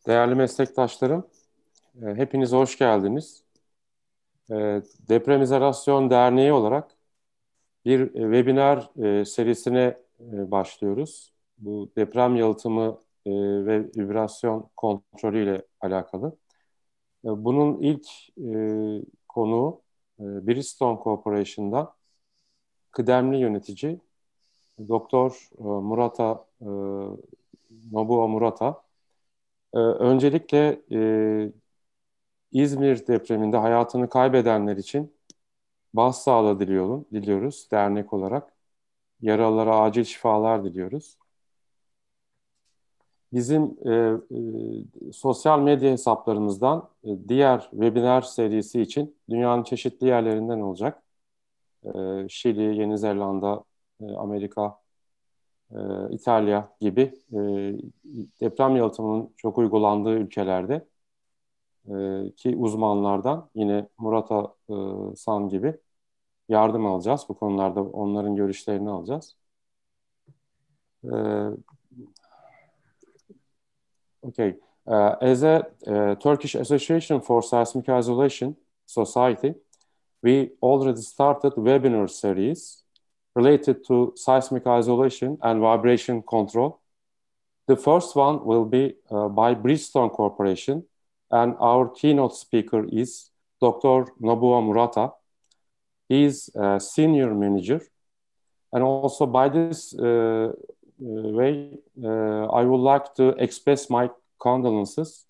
Değerli meslektaşlarım, hepiniz hoş geldiniz. Deprem İzolasyon Derneği olarak bir webinar serisine başlıyoruz. Bu deprem yalıtımı ve vibrasyon kontrolü ile alakalı. Bunun ilk konuğu Bridgestone Corporation'dan kıdemli yönetici Doktor Nobuo Murota. Öncelikle İzmir depreminde hayatını kaybedenler için başsağlığı diliyoruz dernek olarak. Yaralılara acil şifalar diliyoruz. Bizim sosyal medya hesaplarımızdan diğer webinar serisi için dünyanın çeşitli yerlerinden olacak. Şili, Yeni Zelanda, Amerika, İtalya gibi deprem yalıtımının çok uygulandığı ülkelerde ki uzmanlardan yine Murata-san gibi yardım alacağız. Bu konularda onların görüşlerini alacağız. Okay. As a Turkish Association for Seismic Isolation Society, we already started webinar series related to seismic isolation and vibration control. The first one will be by Bridgestone Corporation, and our keynote speaker is Dr. Nobuo Murota. He is a senior manager, and also by this way, I would like to express my condolences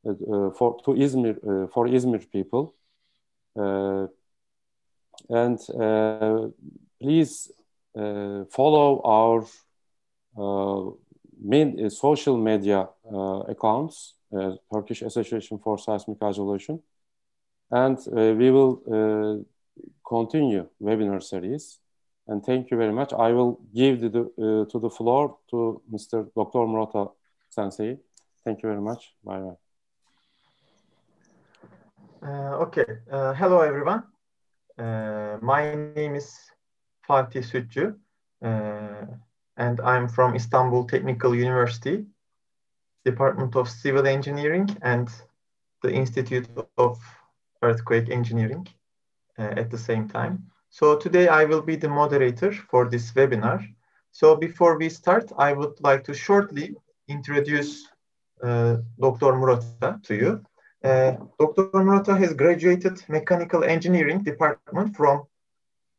for Izmir people, and please follow our main social media accounts, Turkish Association for Seismic Isolation, and we will continue webinar series. And thank you very much. I will give the floor to Mr. Dr. Murata Sensei. Thank you very much. Bye-bye. Okay. Hello, everyone. My name is Fatih Sütçü, and I'm from Istanbul Technical University, Department of Civil Engineering, and the Institute of Earthquake Engineering at the same time. So today I will be the moderator for this webinar. So before we start, I would like to shortly introduce Dr. Murata to you. Dr. Murata has graduated Mechanical Engineering Department from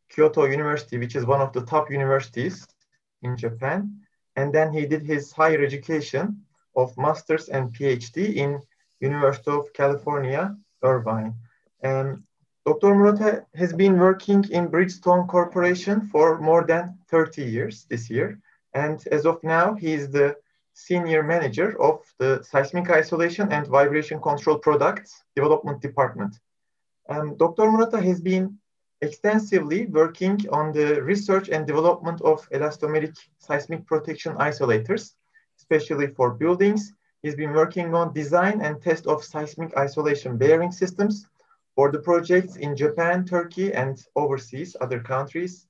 Kyoto University, which is one of the top universities in Japan. And then he did his higher education of Master's and PhD in University of California, Irvine. Dr. Murata has been working in Bridgestone Corporation for more than 30 years this year. And as of now, he is the Senior Manager of the Seismic Isolation and Vibration Control Products Development Department. Dr. Murata has been extensively working on the research and development of elastomeric seismic protection isolators, especially for buildings. He's been working on design and test of seismic isolation bearing systems for the projects in Japan, Turkey, and overseas other countries.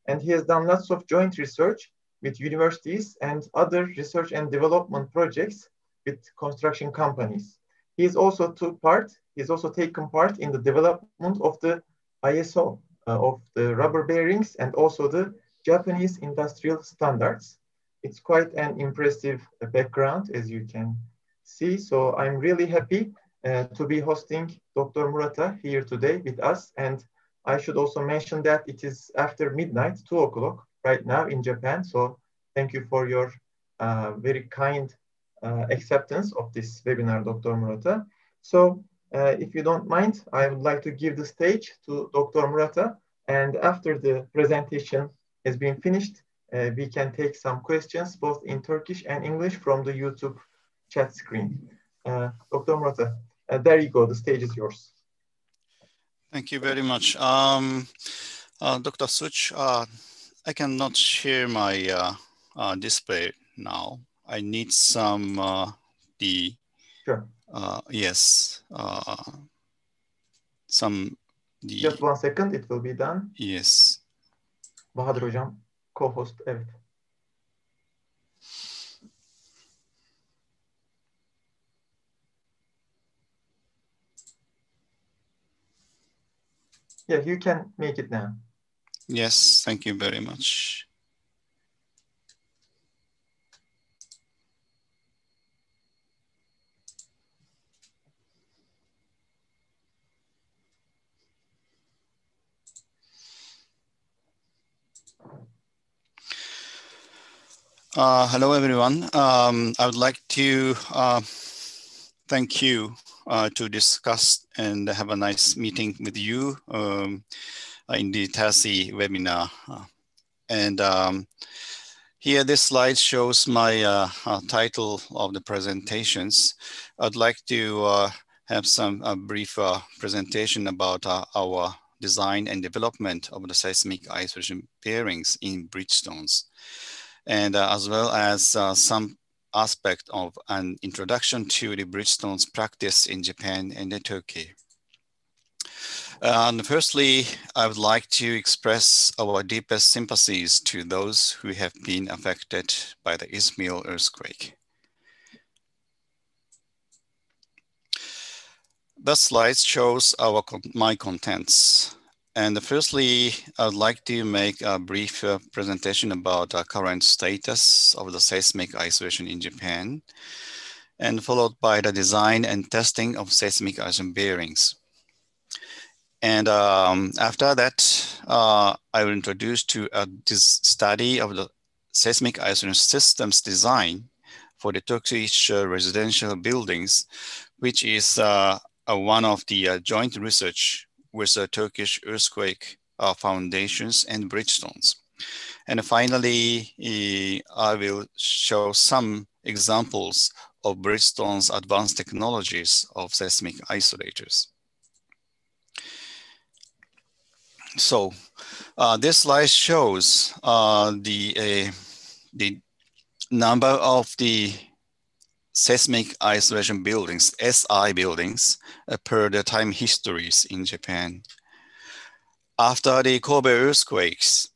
And he has done lots of joint research with universities and other research and development projects with construction companies. He's also taken part in the development of the ISO of the rubber bearings and also the Japanese industrial standards. It's quite an impressive background, as you can see. So I'm really happy to be hosting Dr. Murata here today with us. And I should also mention that it is after midnight, 2 o'clock right now in Japan. So thank you for your very kind acceptance of this webinar, Dr. Murata. So if you don't mind, I would like to give the stage to Dr. Murata. And after the presentation has been finished, we can take some questions both in Turkish and English from the YouTube chat screen. Dr. Murata, there you go. The stage is yours. Thank you very much. Dr. Such, I cannot share my display now. I need some Sure. Yes. Just 1 second, it will be done. Yes. Bahadır Hocam, co-host, evet. Yeah, you can make it now. Yes, thank you very much. Hello, everyone. I would like to thank you to discuss and have a nice meeting with you in the TASI webinar. Here, this slide shows my title of the presentations. I'd like to have some brief presentation about our design and development of the seismic isolation bearings in Bridgestones, and as well as some aspect of an introduction to the Bridgestones practice in Japan and Turkey. Firstly, I would like to express our deepest sympathies to those who have been affected by the Izmir earthquake. The slide shows my contents. And firstly, I would like to make a brief presentation about the current status of the seismic isolation in Japan, and followed by the design and testing of seismic isolation bearings. And after that, I will introduce to this study of the seismic isolation systems design for the Turkish residential buildings, which is one of the joint research with the Turkish earthquake foundations and Bridgestones. And finally, I will show some examples of Bridgestones' advanced technologies of seismic isolators. So this slide shows the number of the seismic isolation buildings, SI buildings, per the time histories in Japan. After the Kobe earthquakes,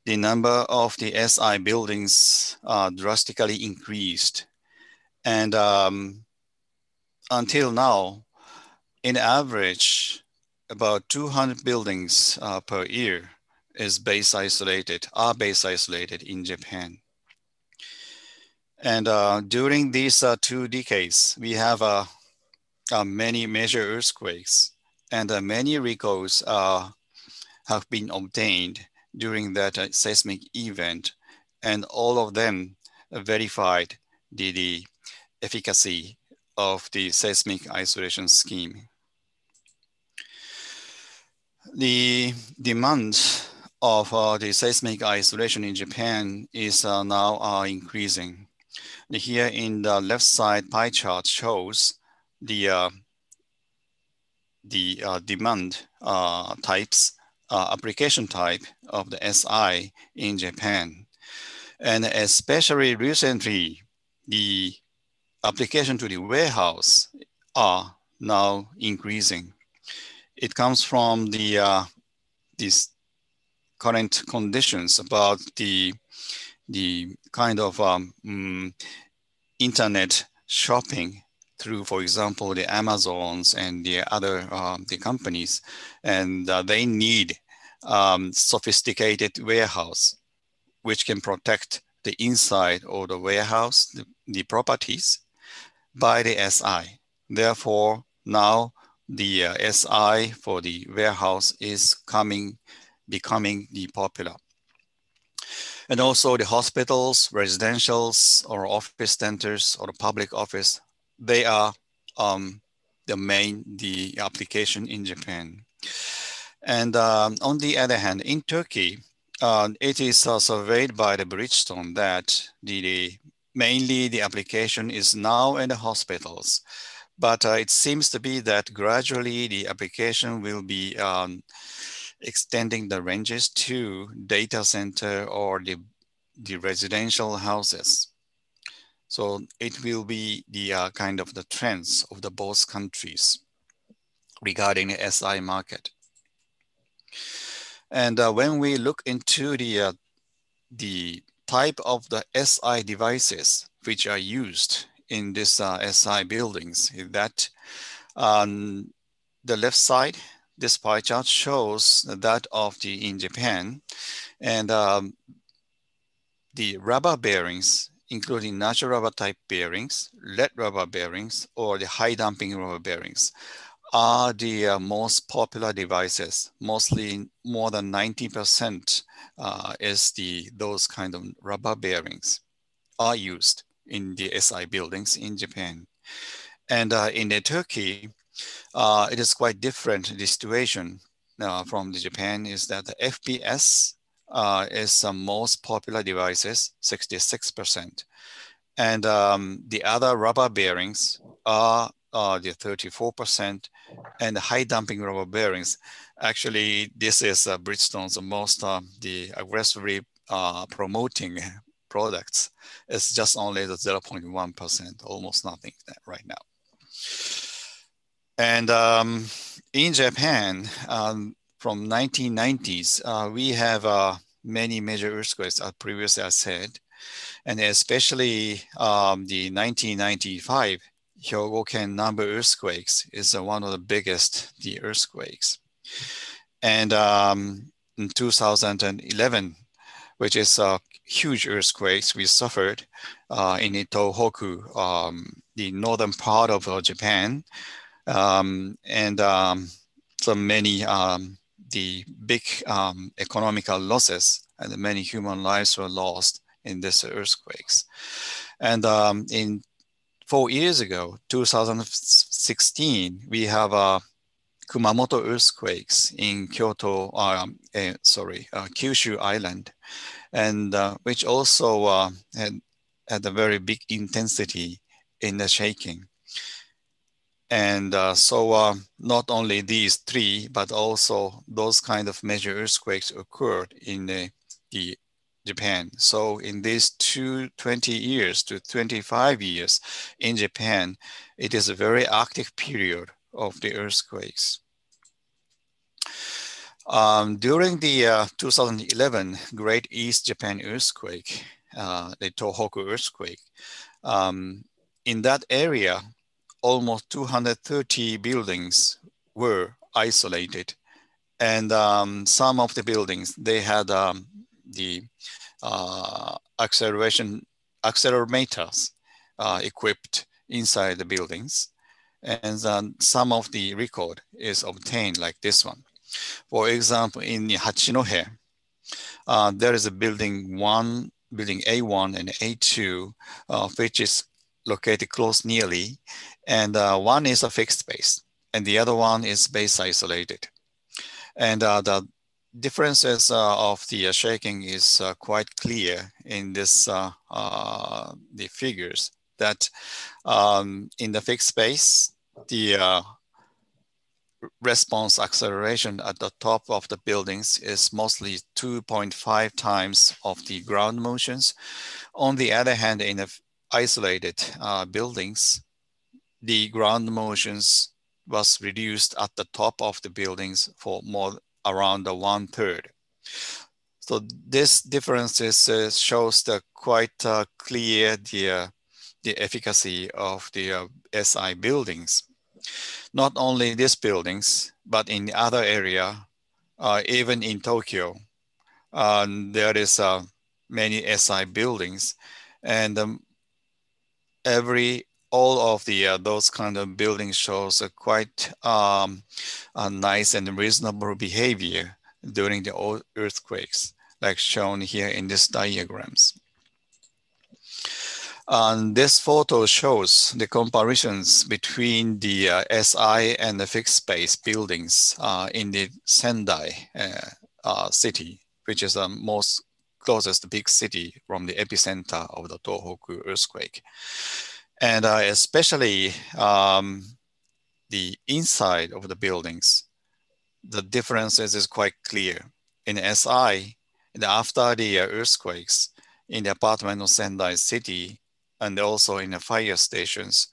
the number of the SI buildings drastically increased. And until now, in average, about 200 buildings per year are base isolated in Japan. And during these 2 decades, we have many major earthquakes, and many records have been obtained during that seismic event, and all of them verified the efficacy of the seismic isolation scheme. The demand of the seismic isolation in Japan is now increasing. Here in the left side pie chart shows the demand types, application type of the SI in Japan. And especially recently, the application to the warehouse are now increasing. It comes from these current conditions about the kind of internet shopping through, for example, the Amazons and the other the companies, and they need sophisticated warehouse which can protect the inside of the warehouse, the properties, by the SI. Therefore, now the SI for the warehouse is becoming the popular. And also the hospitals, residentials, or office centers, or the public office, they are the application in Japan. And on the other hand, in Turkey, it is surveyed by the Bridgestone that mainly the application is now in the hospitals. But it seems to be that gradually the application will be extending the ranges to data center or the residential houses. So it will be the kind of the trends of the both countries regarding the SI market. And when we look into the type of the SI devices which are used in this SI buildings, that on the left side, this pie chart shows that of in Japan, and the rubber bearings, including natural rubber type bearings, lead rubber bearings, or the high damping rubber bearings, are the most popular devices. Mostly more than 90% is those kind of rubber bearings are used in the SI buildings in Japan. And in Turkey, it is quite different. The situation from Japan is that the FPS is the most popular devices, 66%. And the other rubber bearings are the 34%, and the high damping rubber bearings. Actually, this is Bridgestone's most the aggressively promoting products. It's just only the 0.1%, almost nothing right now. And in Japan, from 1990s, we have many major earthquakes, previously I said, and especially the 1995 Hyogo-ken Nambu earthquakes is one of the biggest earthquakes. And in 2011, which is a huge earthquakes we suffered in the Tohoku, the northern part of Japan, and so many the big economical losses and many human lives were lost in these earthquakes. And in 4 years ago, 2016, we have Kumamoto Earthquakes in Kyoto, Kyushu Island, and which also had a very big intensity in the shaking. And so not only these three, but also those kind of major earthquakes occurred in the Japan. So in these 20 years to 25 years in Japan, it is a very active period of the earthquakes. During the 2011 Great East Japan earthquake, the Tohoku earthquake, in that area, almost 230 buildings were isolated. And some of the buildings, they had the accelerometers equipped inside the buildings. And some of the record is obtained like this one. For example, in Hachinohe, there is a building A1 and A2, which is located close nearly. And one is a fixed base, and the other one is base isolated. And the differences of the shaking is quite clear in this the figures that in the fixed base, the response acceleration at the top of the buildings is mostly 2.5 times of the ground motions. On the other hand, in the isolated buildings, the ground motions was reduced at the top of the buildings for more around 1/3. So this differences shows the quite clear the efficacy of the SI buildings. Not only these buildings, but in the other area, even in Tokyo, there is many SI buildings, and all of the those kind of buildings shows a quite a nice and reasonable behavior during the earthquakes, like shown here in these diagrams. And this photo shows the comparisons between the SI and the fixed space buildings in the Sendai city, which is the most closest big city from the epicenter of the Tohoku earthquake. And especially the inside of the buildings, the differences is quite clear. In SI, after the earthquakes in the apartment of Sendai city, and also in the fire stations,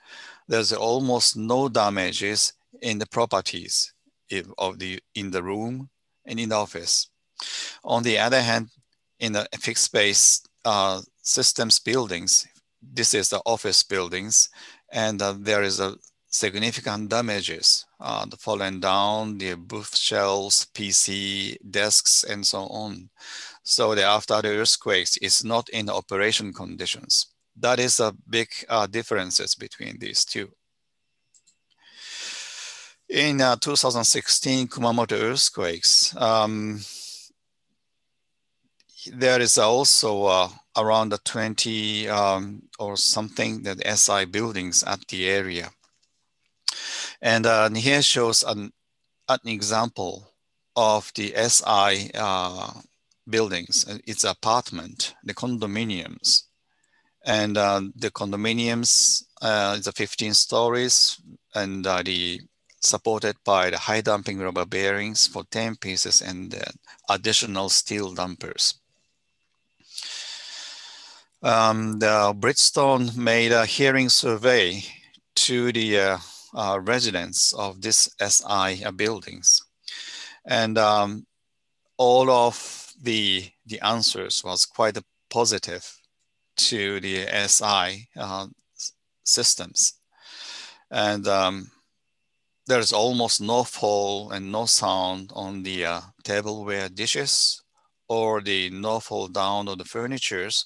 there's almost no damages in the properties in the room and in the office. On the other hand, in the fixed space systems buildings, this is the office buildings, and there is significant damages, the falling down, the booth shelves, PC, desks, and so on. So the after the earthquakes is not in operation conditions. That is a big differences between these two. In 2016 Kumamoto earthquakes, there is also around 20 or something that SI buildings at the area. And here shows an example of the SI buildings. It's apartment, the condominiums. And the condominiums is 15 stories and supported by the high damping rubber bearings for 10 pieces and additional steel dampers. The Bridgestone made a hearing survey to the residents of these SI buildings. And all of the answers was quite positive to the SI systems. And there's almost no fall and no sound on the tableware dishes or the no fall down of the furnitures.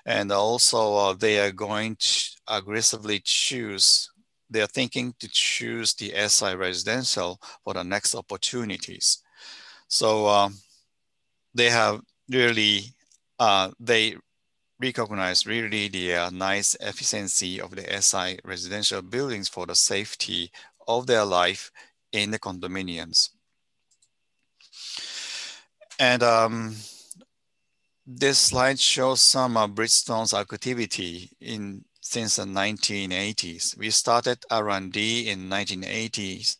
And also they are going to aggressively choose, they're thinking to choose the SI residential for the next opportunities. So they have really, they recognize really the nice efficiency of the SI residential buildings for the safety of their life in the condominiums. And this slide shows some Bridgestone's activity since the 1980s. We started R&D in 1980s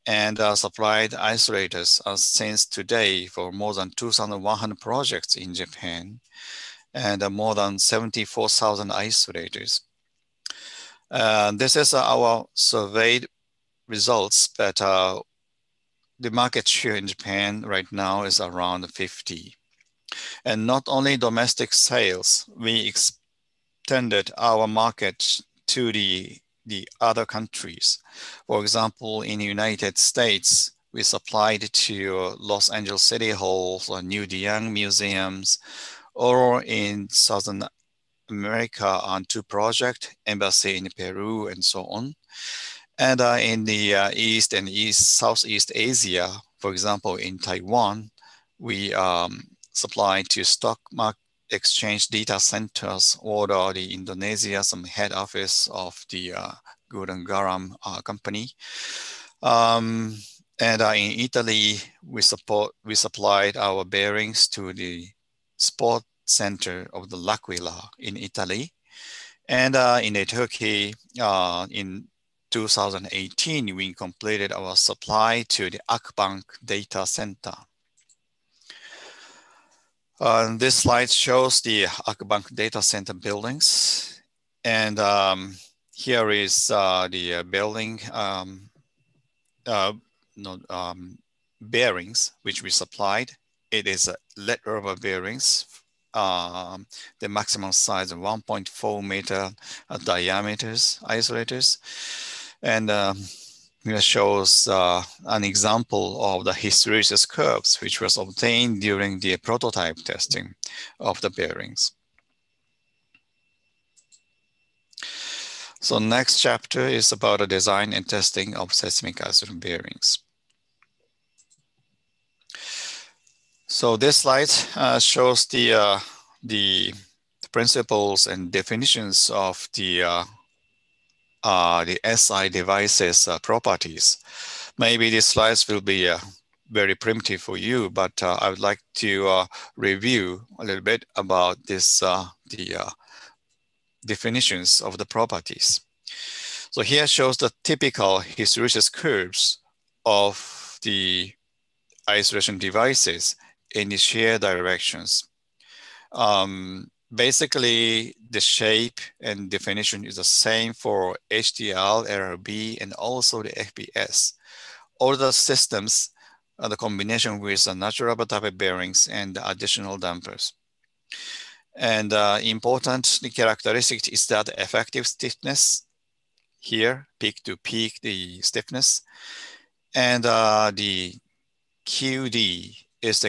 and supplied isolators since today for more than 2,100 projects in Japan and more than 74,000 isolators. This is our surveyed results, but the market share in Japan right now is around 50. And not only domestic sales, we extended our market to the other countries. For example, in the United States, we supplied to Los Angeles City Halls or New Dian museums, or in Southern America on 2 projects, embassy in Peru and so on. And in the East and Southeast Asia, for example, in Taiwan, we supply to stock market exchange data centers or the Indonesia, some head office of the Gudang Garam company. And in Italy, we supplied our bearings to the sport center of the L'Aquila in Italy. And in Turkey, in 2018, we completed our supply to the Akbank data center. This slide shows the Akbank data center buildings. And here is the building bearings, which we supplied. It is lead rubber bearings. The maximum size of 1.4 meter diameters isolators. And here shows an example of the hysteresis curves, which was obtained during the prototype testing of the bearings. So next chapter is about the design and testing of seismic isotope bearings. So this slide shows the principles and definitions of the SI devices properties. Maybe these slides will be very primitive for you, but I would like to review a little bit about this, the definitions of the properties. So here shows the typical hysteresis curves of the isolation devices in the shear directions. Basically, the shape and definition is the same for HDL, LRB, and also the FBS. All the systems are the combination with the natural rubber type bearings and the additional dampers. And important characteristic is that the effective stiffness. here, peak to peak, the stiffness. And the QD is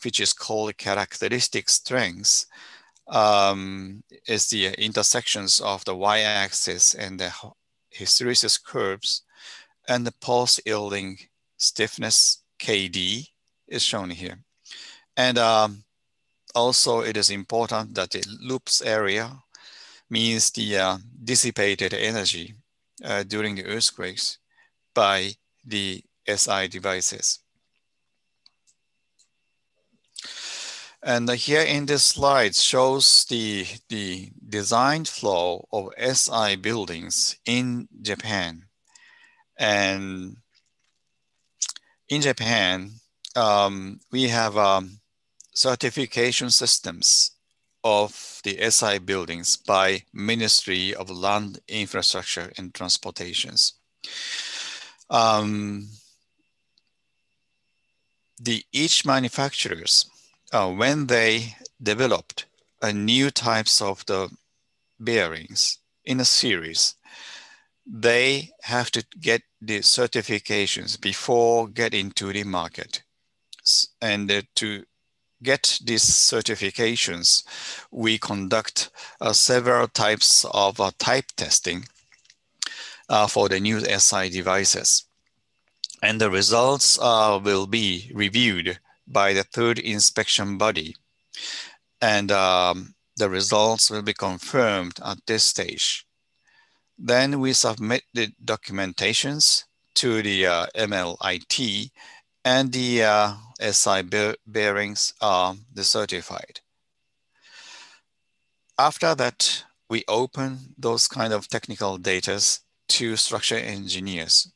which is called characteristic strength, is the intersections of the y-axis and the hysteresis curves, and the pulse yielding stiffness KD is shown here. And also it is important that the loops area means the dissipated energy during the earthquakes by the SI devices. And here in this slide shows the design flow of SI buildings in Japan. And in Japan, we have certification systems of the SI buildings by Ministry of Land, Infrastructure and Transportations. Each manufacturers, when they developed new types of the bearings in a series, they have to get the certifications before getting to the market. And to get these certifications, we conduct several types of type testing for the new SI devices. And the results will be reviewed by the third inspection body. And the results will be confirmed at this stage. Then we submit the documentations to the MLIT, and the SI bearings are certified. After that, we open those kind of technical data to structural engineers.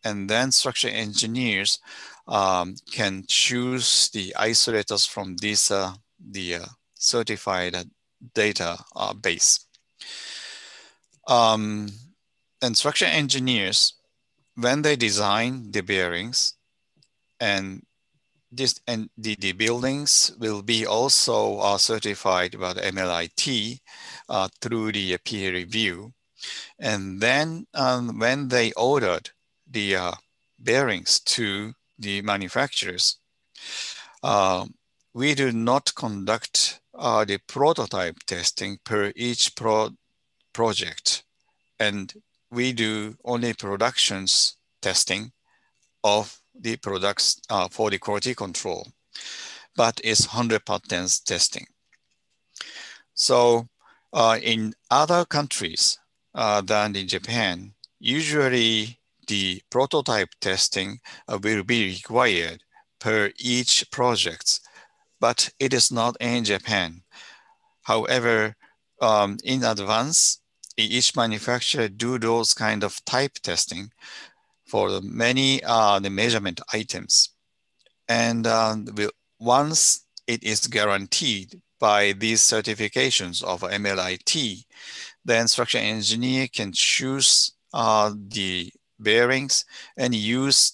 And then structural engineers can choose the isolators from this the certified data base. And structural engineers, when they design the bearings, and the buildings will be also certified by the MLIT through the peer review. And then when they ordered the bearings to the manufacturers, we do not conduct the prototype testing per each project. And we do only productions testing of the products for the quality control, but it's 100% testing. So in other countries than in Japan, usually the prototype testing will be required per each project, but it is not in Japan. However, in advance, each manufacturer do those kind of type testing for the many the measurement items. And once it is guaranteed by these certifications of MLIT, then structural engineer can choose the bearings and use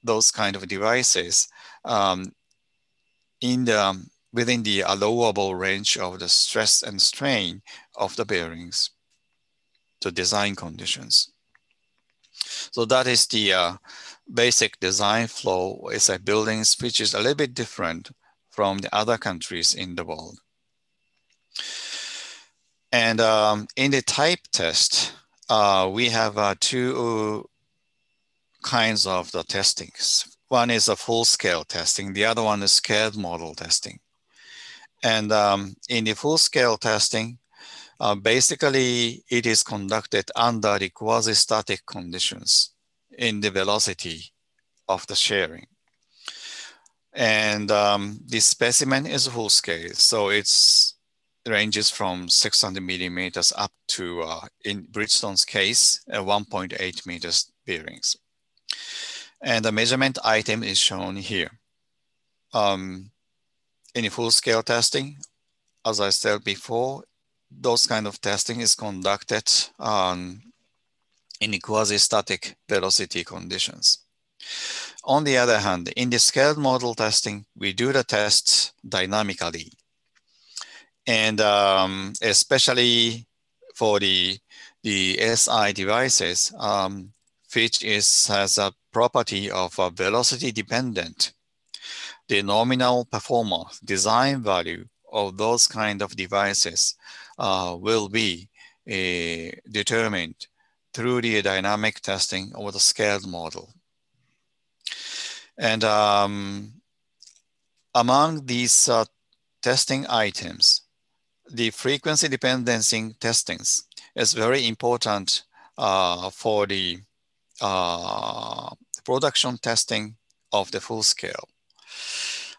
those kind of devices within the allowable range of the stress and strain of the bearings to design conditions. So that is the basic design flow is a buildings, which is a little bit different from the other countries in the world. And in the type test, we have two kinds of the testings. One is a full-scale testing. The other one is scaled model testing. And in the full-scale testing, basically it is conducted under the quasi-static conditions in the velocity of the sharing. And the specimen is full scale. So it ranges from 600 millimeters up to, in Bridgestone's case, 1.8 meters bearings. And the measurement item is shown here. In the full scale testing, as I said before, those kind of testing is conducted in the quasi-static velocity conditions. On the other hand, in the scaled model testing, we do the tests dynamically. And especially for the the SI devices, which has a property of velocity dependent. The nominal performance design value of those kind of devices will be determined through the dynamic testing of the scaled model. And among these testing items, the frequency dependency testings is very important for the production testing of the full scale.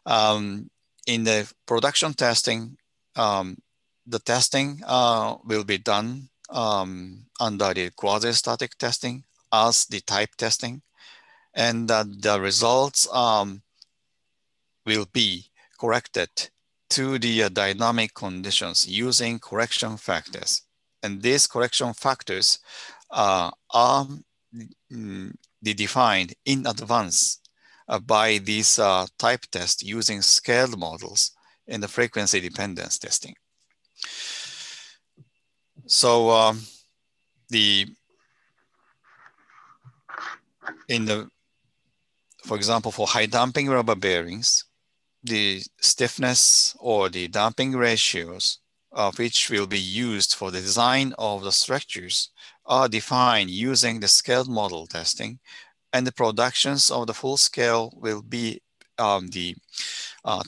In the production testing, the testing will be done under the quasi-static testing as the type testing, and the results will be corrected to the dynamic conditions using correction factors. And these correction factors are defined in advance by these type tests using scaled models in the frequency dependence testing. So for example, for high damping rubber bearings, the stiffness or the damping ratios which will be used for the design of the structures are defined using the scaled model testing, and the productions of the full scale will be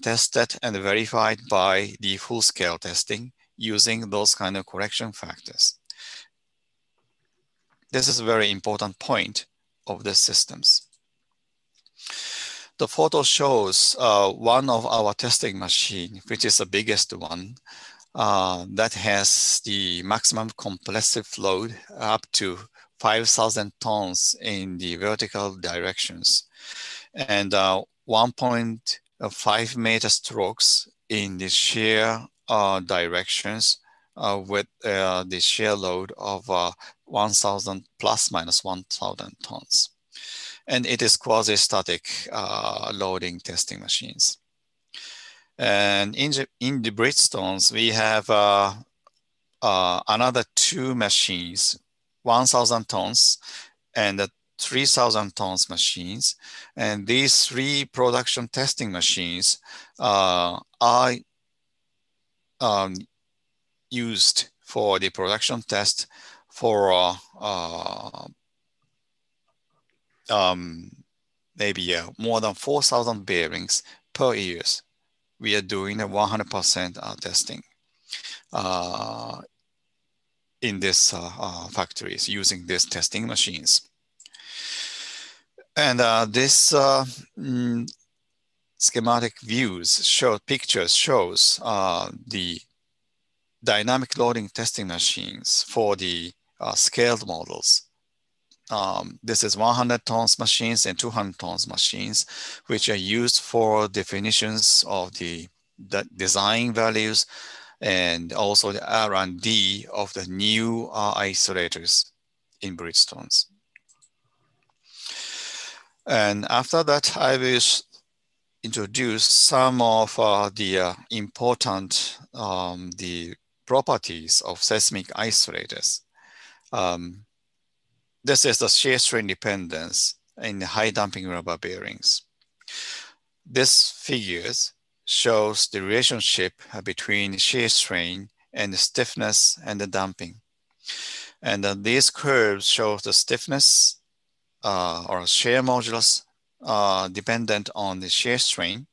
tested and verified by the full scale testing using those kind of correction factors. This is a very important point of the systems. The photo shows one of our testing machine, which is the biggest one, that has the maximum compressive load up to 5,000 tons in the vertical directions, and 1.5 meter strokes in the shear directions with the shear load of 1,000 plus minus 1,000 tons. And it is quasi-static loading testing machines. And in the Bridgestones, we have another two machines, 1,000 tons and 3,000 tons machines. And these three production testing machines are used for the production test for maybe more than 4,000 bearings per year. We are doing a 100% testing in these factories using these testing machines. And this schematic pictures shows the dynamic loading testing machines for the scaled models. This is 100 tons machines and 200 tons machines, which are used for definitions of the design values and also the R&D of the new isolators in Bridgestones. And after that, I will introduce some of the important the properties of seismic isolators. This is the shear strain dependence in the high damping rubber bearings. This figures shows the relationship between shear strain and the stiffness and the damping. And these curves show the stiffness or shear modulus dependent on the shear strain.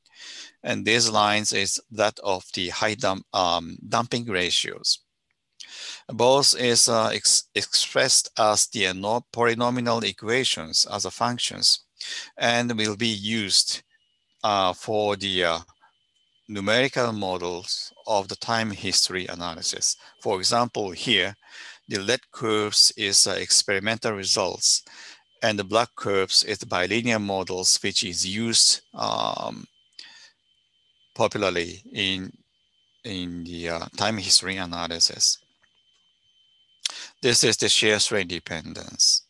And these lines is that of the high damping ratios. Both is expressed as the polynomial equations as a functions and will be used for the numerical models of the time history analysis. For example, here, the red curves is experimental results, and the black curves is the bilinear models, which is used popularly in the time history analysis. This is the shear strain dependence.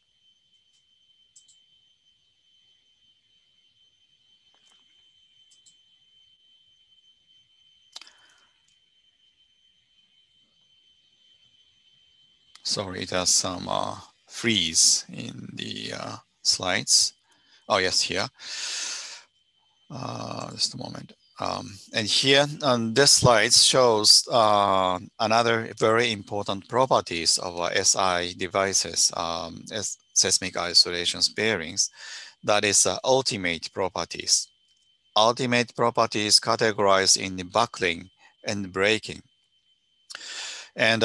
Sorry, there's some freeze in the slides. Oh, yes, here. Just a moment. And here, this slide shows another very important properties of SI devices, as seismic isolations bearings. That is ultimate properties. Ultimate properties categorized in the buckling and breaking. And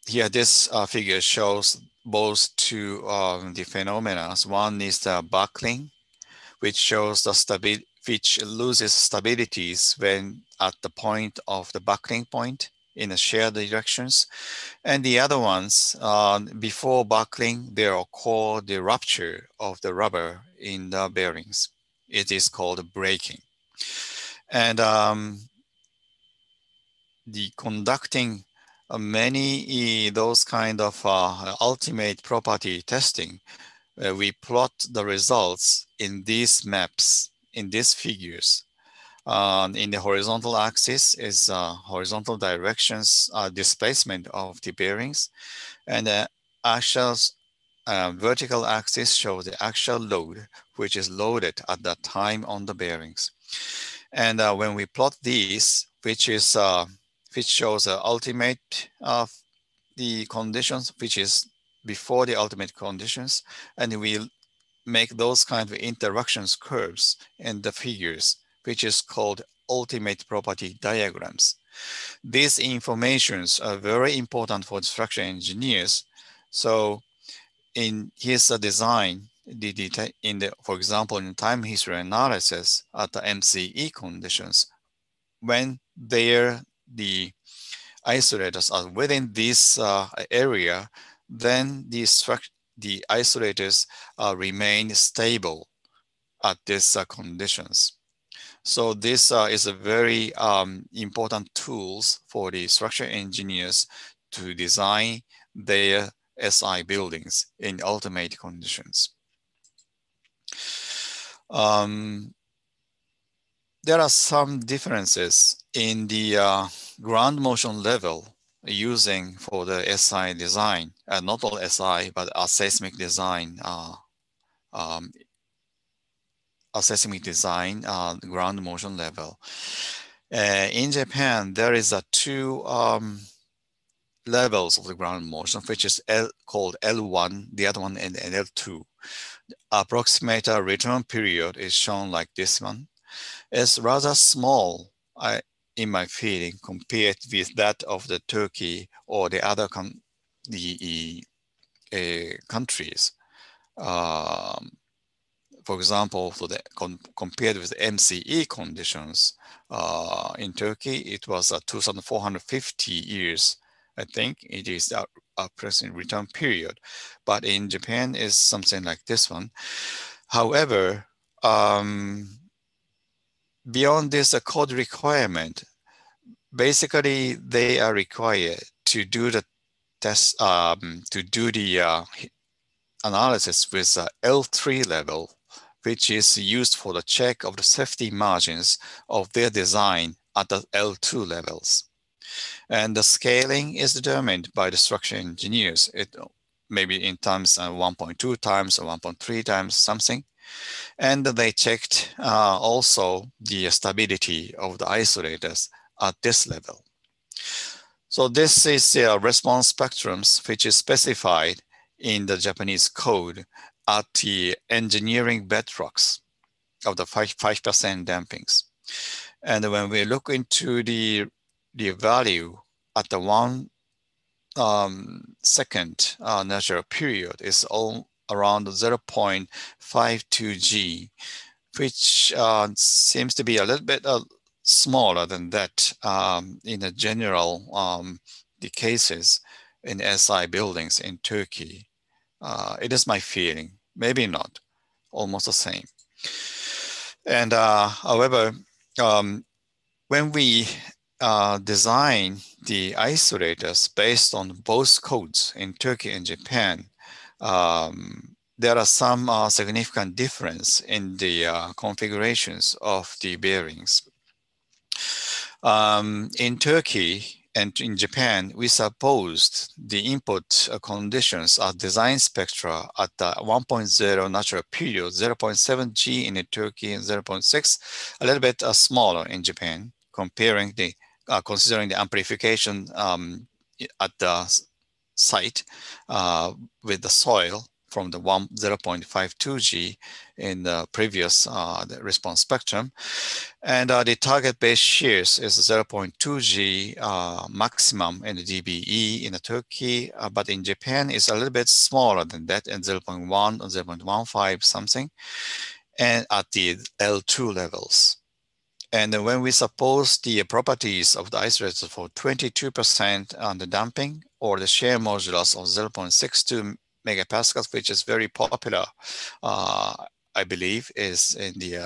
here, this figure shows both two the phenomena. One is the buckling, which shows the stability, which loses stabilities when at the point of the buckling point in the shared directions. And the other ones, before buckling, they are called the rupture of the rubber in the bearings. It is called breaking. And the conducting many those kind of ultimate property testing, we plot the results in these maps, in these figures. In the horizontal axis is horizontal directions displacement of the bearings, and the actual vertical axis shows the actual load, which is loaded at that time on the bearings. And when we plot these, which shows the ultimate the conditions, which is before the ultimate conditions, and we make those kind of interactions curves in the figures, which is called ultimate property diagrams. These informations are very important for structural engineers. So in his design, for example, in time history analysis at the MCE conditions, when the isolators are within this area, then the isolators remain stable at these conditions. So this is a very important tools for the structural engineers to design their SI buildings in ultimate conditions. There are some differences in the ground motion level using for the SI design, not all SI, but a seismic design, ground motion level. In Japan, there is two levels of the ground motion, which is called L1, the other one, and L2. Approximate return period is shown like this one. It's rather small, in my feeling, compared with that of the Turkey or the other countries. For example, compared with MCE conditions, in Turkey, it was 2,450 years. I think it is a present return period, but in Japan is something like this one. However, beyond this code requirement, basically they are required to do the test, to do the analysis with L3 level, which is used for the check of the safety margins of their design at the L2 levels. And the scaling is determined by the structural engineers. It maybe in times 1.2 times or 1.3 times something. And they checked also the stability of the isolators at this level. So this is the response spectrums, which is specified in the Japanese code at the engineering bedrocks of the 5% dampings. And when we look into the value at the 1 second natural period is all around 0.52 G, which seems to be a little bit smaller than that in the general the cases in SI buildings in Turkey. It is my feeling, maybe not, almost the same. And however, when we design the isolators based on both codes in Turkey and Japan, there are some significant difference in the configurations of the bearings. In Turkey, And in Japan, we supposed the input conditions are design spectra at the 1.0 natural period, 0.7 G in Turkey and 0.6, a little bit smaller in Japan, comparing the considering the amplification at the site with the soil from the 0.52 G in the previous the response spectrum. And the target base shears is 0.2 G maximum in the dBE in Turkey, but in Japan it's a little bit smaller than that, and 0.1 or 0.15 something, and at the L2 levels. And when we suppose the properties of the isolators for 22% on the damping, or the shear modulus of 0.62 megapascals, which is very popular, I believe, is in the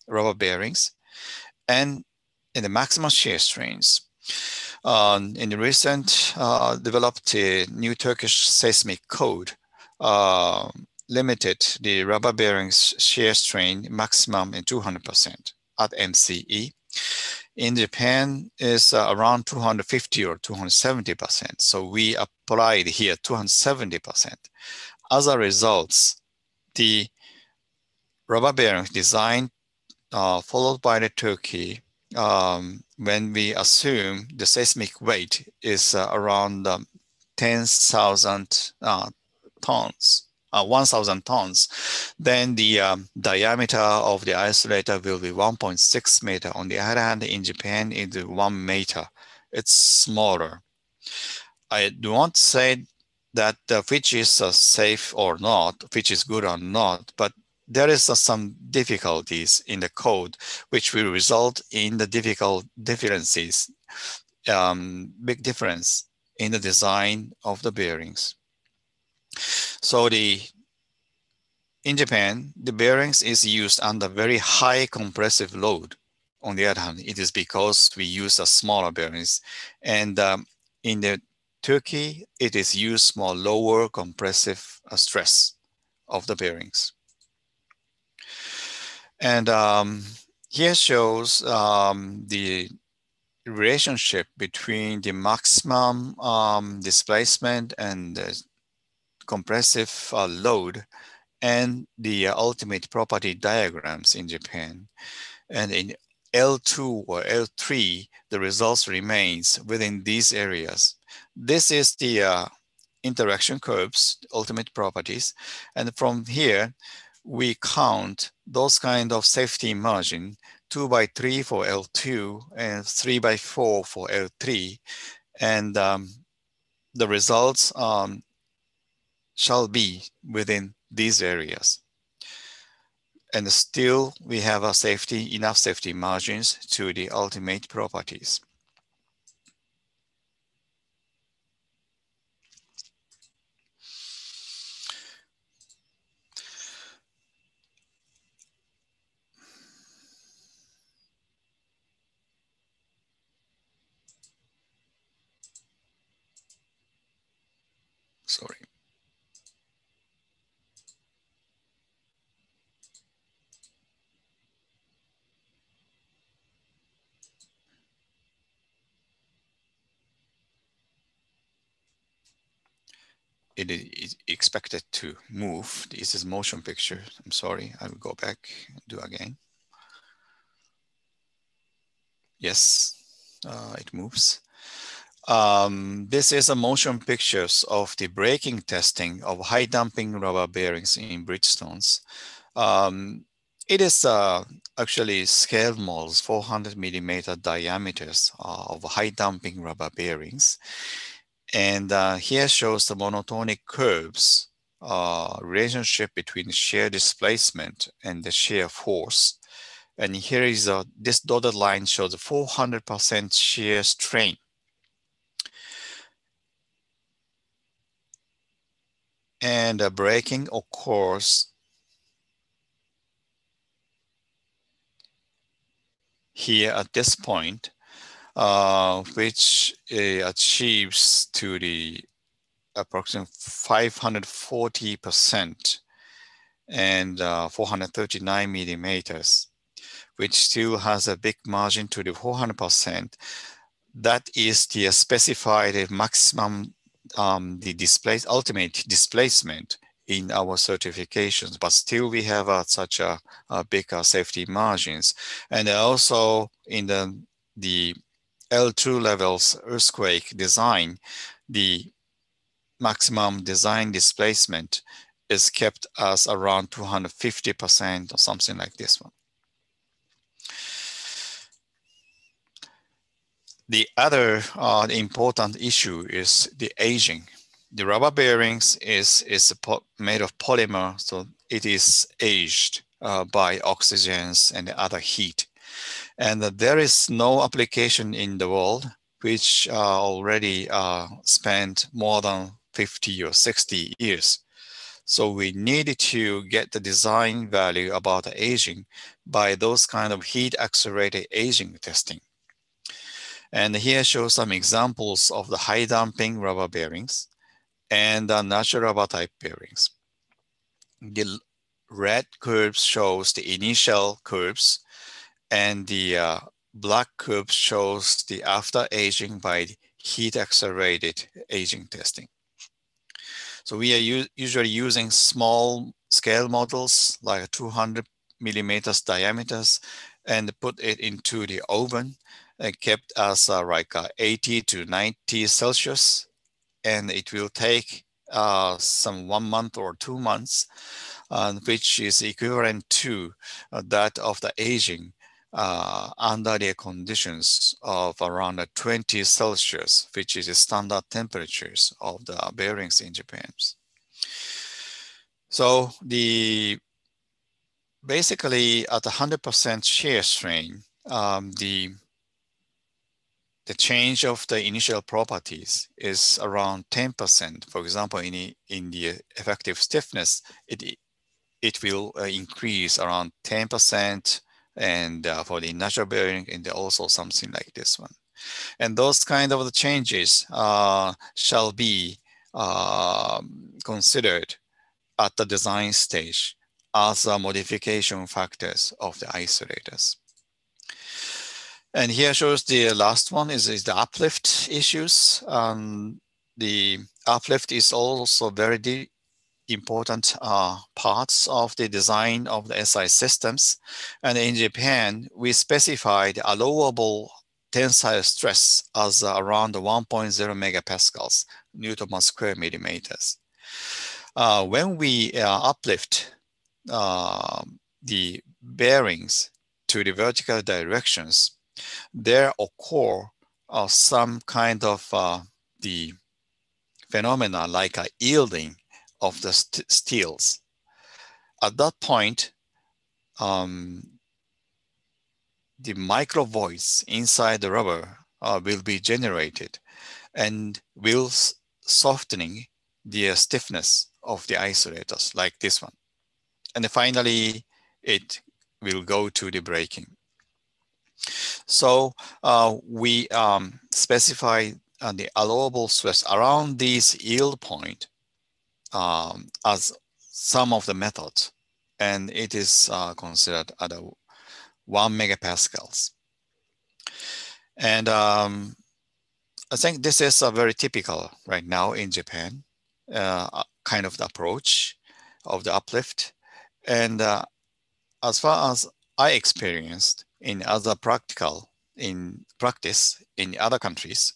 rubber bearings, and in the maximum shear strains. In the recent developed new Turkish seismic code, limited the rubber bearings shear strain maximum in 200% at MCE. In Japan is around 250 or 270%. So we applied here 270%. As a result, the rubber bearing design followed by the Turkey, when we assume the seismic weight is around 10,000 tons, 1,000 tons, then the diameter of the isolator will be 1.6 meter. On the other hand, in Japan, it's 1 meter. It's smaller. I do not say that which is safe or not, which is good or not, but there is some difficulties in the code, which will result in the differences, big difference in the design of the bearings. So in Japan, the bearings is used under very high compressive load. On the other hand, it is because we use a smaller bearings. And in the Turkey, it is used more lower compressive stress of the bearings. And here shows the relationship between the maximum displacement and the compressive load and the ultimate property diagrams in Japan. And in L2 or L3, the results remains within these areas. This is the interaction curves, ultimate properties. And from here, we count those kind of safety margin, 2 by 3 for L2 and 3 by 4 for L3. And the results shall be within these areas. And still we have a enough safety margins to the ultimate properties. Sorry. It is expected to move. This is motion picture. I'm sorry, I will go back and do again. Yes, it moves. This is a motion pictures of the braking testing of high damping rubber bearings in Bridgestones. It is actually scale models, 400 millimeter diameters of high damping rubber bearings. And here shows the monotonic curves relationship between shear displacement and the shear force. And here is this dotted line shows 400% shear strain. And braking occurs here at this point, which achieves to the approximately 540% and 439 millimeters, which still has a big margin to the 400%. that is the specified maximum the ultimate displacement in our certifications, but still we have such a big safety margins. And also in the L2 levels earthquake design, the maximum design displacement is kept as around 250% or something like this one. The other important issue is the aging. The rubber bearings is made of polymer, so it is aged by oxygens and other heat. And there is no application in the world which already spent more than 50 or 60 years. So we needed to get the design value about the aging by those kind of heat accelerated aging testing. And here shows some examples of the high damping rubber bearings and natural rubber type bearings. The red curves shows the initial curves, and the black curve shows the after aging by heat accelerated aging testing. So we are usually using small scale models like 200 millimeters diameters and put it into the oven and kept as like 80 to 90 Celsius. And it will take some 1 month or 2 months, which is equivalent to that of the aging under the conditions of around 20 Celsius, which is the standard temperatures of the bearings in Japan. So basically at 100% shear strain, the change of the initial properties is around 10%. For example, in the effective stiffness, it will increase around 10%, and for the natural bearing, and also something like this one. And those kind of the changes shall be considered at the design stage as modification factors of the isolators. And here shows the last one is the uplift issues. The uplift is also very important parts of the design of the SI systems. And in Japan, we specified allowable tensile stress as around 1.0 megapascals, Newton per square millimeters. When we uplift the bearings to the vertical directions, there occur some kind of the phenomena like a yielding of the steels. At that point, the micro voids inside the rubber will be generated and will softening the stiffness of the isolators like this one. And finally, it will go to the breaking. So we specify the allowable stress around this yield point as some of the methods, and it is considered at 1 megapascals. And I think this is very typical right now in Japan, kind of the approach of the uplift. And as far as I experienced in other practice in other countries,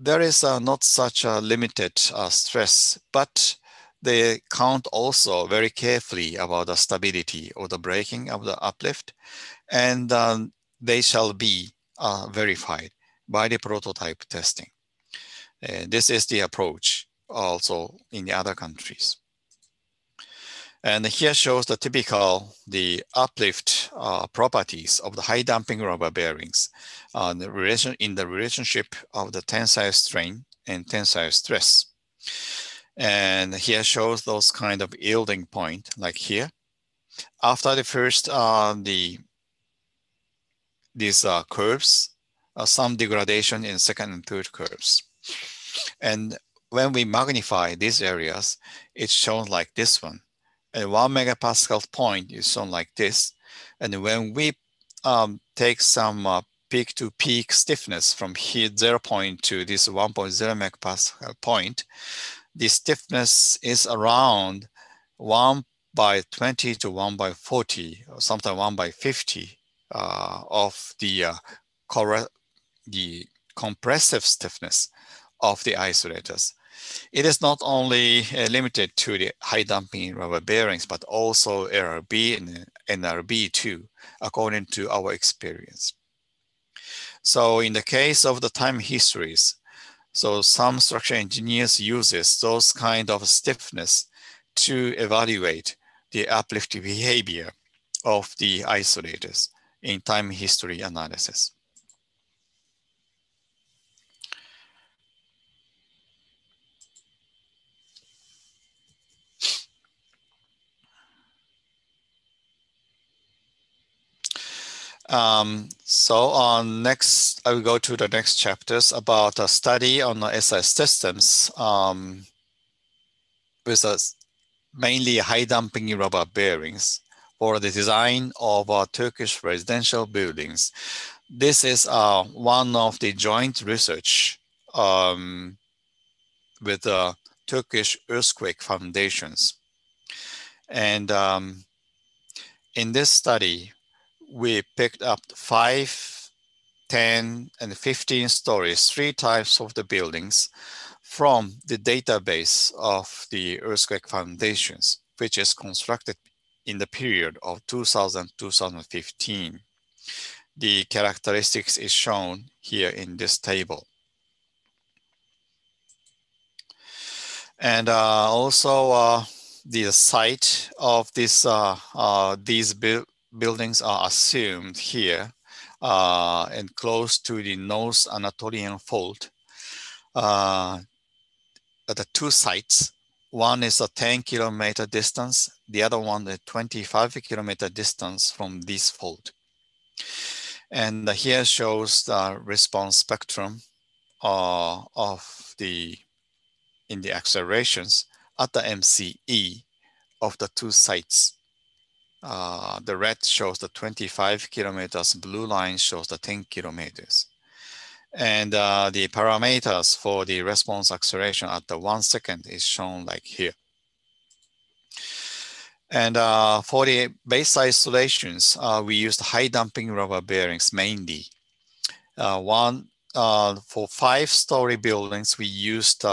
there is not such a limited stress, but they count also very carefully about the stability or the breaking of the uplift, and they shall be verified by the prototype testing. This is the approach also in the other countries. And here shows the typical, the uplift properties of the high damping rubber bearings in the relationship of the tensile strain and tensile stress. And here shows those kind of yielding point, like here. After the first, these curves, some degradation in second and third curves. And when we magnify these areas, it's shown like this one. And 1 megapascal point is shown like this. And when we take some peak to peak stiffness from here 0 to this 1.0 megapascal point, the stiffness is around 1/20 to 1/40, or sometimes 1/50 of the compressive stiffness of the isolators. It is not only limited to the high damping rubber bearings, but also LRB and NRB too, according to our experience. So in the case of the time histories, so some structural engineers uses those kind of stiffness to evaluate the uplift behavior of the isolators in time history analysis. So next, I will go to the next chapters about a study on SI systems with mainly high damping rubber bearings for the design of Turkish residential buildings. This is one of the joint research with the Turkish earthquake foundations. And in this study, we picked up 5, 10, and 15 stories, 3 types of the buildings from the database of the earthquake foundations, which is constructed in the period of 2000-2015. The characteristics is shown here in this table. And also the site of this, these buildings are assumed here and close to the North Anatolian Fault. The 2 sites, one is a 10-kilometer distance, the other one a 25-kilometer distance from this fault. And here shows the response spectrum in the accelerations at the MCE of the 2 sites. The red shows the 25 kilometers, blue line shows the 10 kilometers. And the parameters for the response acceleration at the 1 second is shown like here. And for the base isolations, we used high damping rubber bearings mainly. For 5-story buildings, we used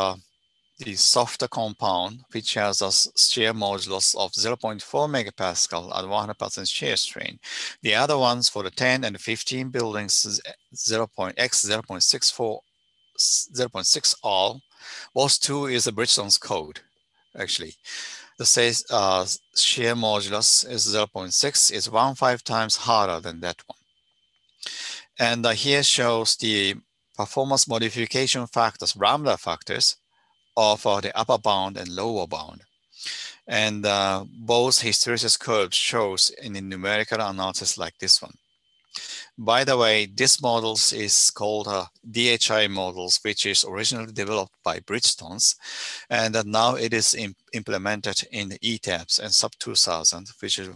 the softer compound, which has a shear modulus of 0.4 megapascal at 100% shear strain. The other ones for the 10 and 15 buildings is 0.6 all. Those 2 is a Bridgestone's code, actually. The shear modulus is 0.6, is 1.5 times harder than that one. And here shows the performance modification factors, lambda factors, of the upper bound and lower bound. And both hysteresis curves shows in a numerical analysis like this one. By the way, this models is called DHI models, which is originally developed by Bridgestones. And now it is implemented in the ETABS and SUB 2000, which is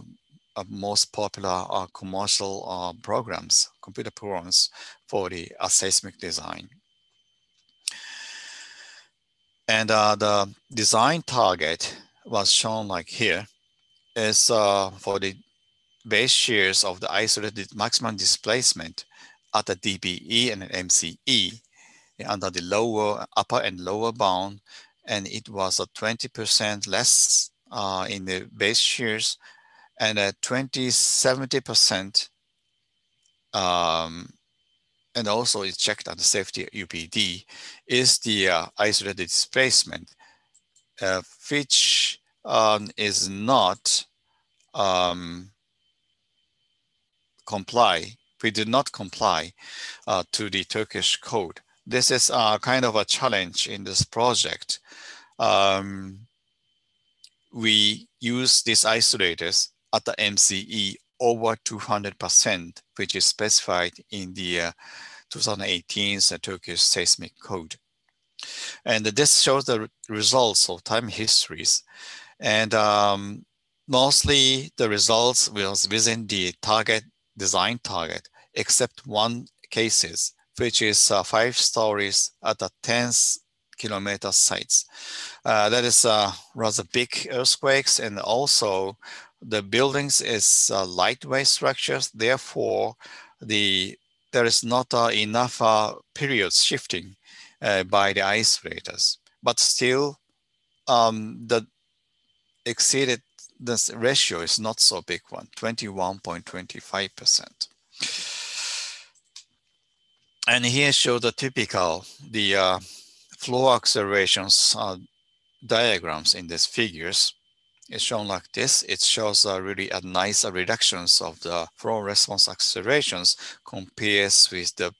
most popular commercial programs, computer programs for the seismic design. And the design target was shown like here is for the base shears of the isolated maximum displacement at the DBE and MCE under the upper and lower bound, and it was a 20% less in the base shears and a 70%, and also it's checked on the safety UPD, is the isolated displacement, which is not we did not comply to the Turkish code. This is kind of a challenge in this project. We use these isolators at the MCE over 200%, which is specified in the 2018 Turkish seismic code. And this shows the results of time histories. And mostly the results was within the design target, except one cases, which is 5 stories at the 10-kilometer sites. That is rather big earthquakes, and also the buildings is lightweight structures. Therefore, there is not enough periods shifting by the isolators. But still, the exceeded this ratio is not so big one, 21.25%. And here show the typical flow accelerations diagrams in these figures. It's shown like this. It shows really a nice reductions of the flow response accelerations compares with the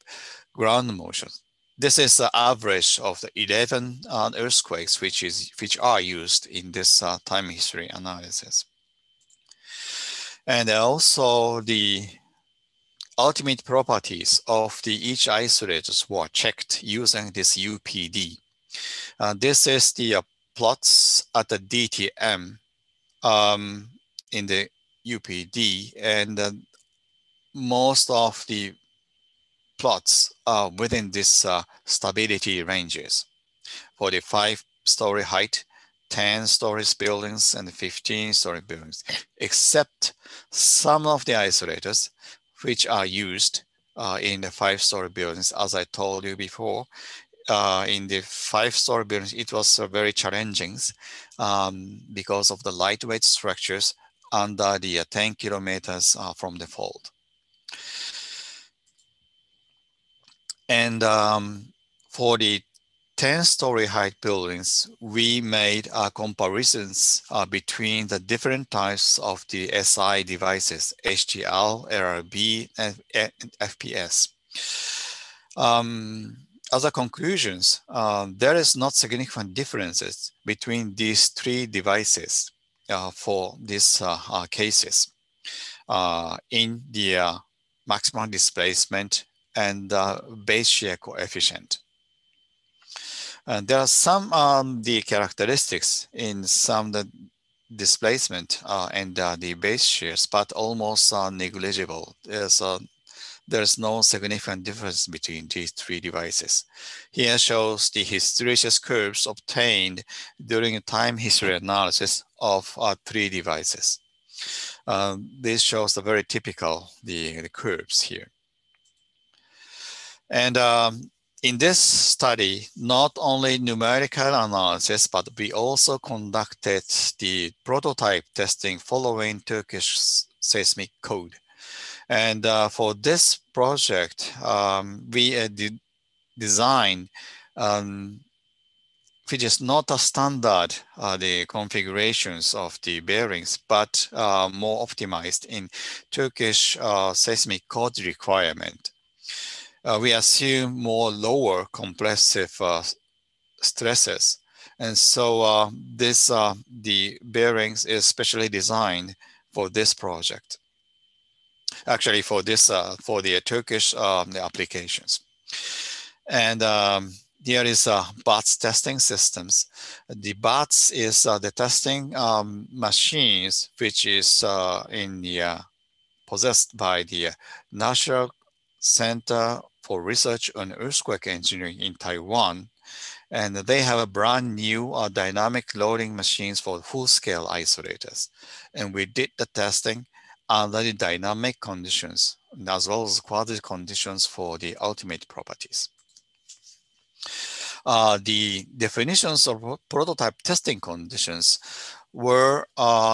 ground motion. This is the average of the 11 earthquakes which are used in this time history analysis. And also the ultimate properties of each isolators were checked using this UPD. This is the plots at the DTM in the UPD, and most of the plots are within this stability ranges for the 5-story height, 10-story buildings, and 15-story buildings, except some of the isolators which are used in the 5-story buildings. As I told you before, in the 5-story buildings, it was very challenging because of the lightweight structures under the 10 kilometers from the fault. And for the 10-story height buildings, we made comparisons between the different types of the SI devices, HTL, LRB, and FPS. As a conclusions, there is not significant differences between these 3 devices for these cases in the maximum displacement and base shear coefficient. And there are some the characteristics in some the displacement and the base shears, but almost negligible. There's no significant difference between these 3 devices. Here shows the hysteresis curves obtained during a time history analysis of 3 devices. This shows the very typical the curves here. And in this study, not only numerical analysis, but we also conducted the prototype testing following Turkish seismic code. And for this project, we designed, which is not a standard, the configurations of the bearings, but more optimized in Turkish seismic code requirement. We assume more lower compressive stresses. And so the bearings is specially designed for this project. Actually for this, for the Turkish applications. And here is BATS testing systems. The BATS is the testing machines, which is possessed by the National Center for Research on Earthquake Engineering in Taiwan. And they have a brand new dynamic loading machines for full-scale isolators. And we did the testing under the dynamic conditions, as well as quasi conditions for the ultimate properties. The definitions of prototype testing conditions were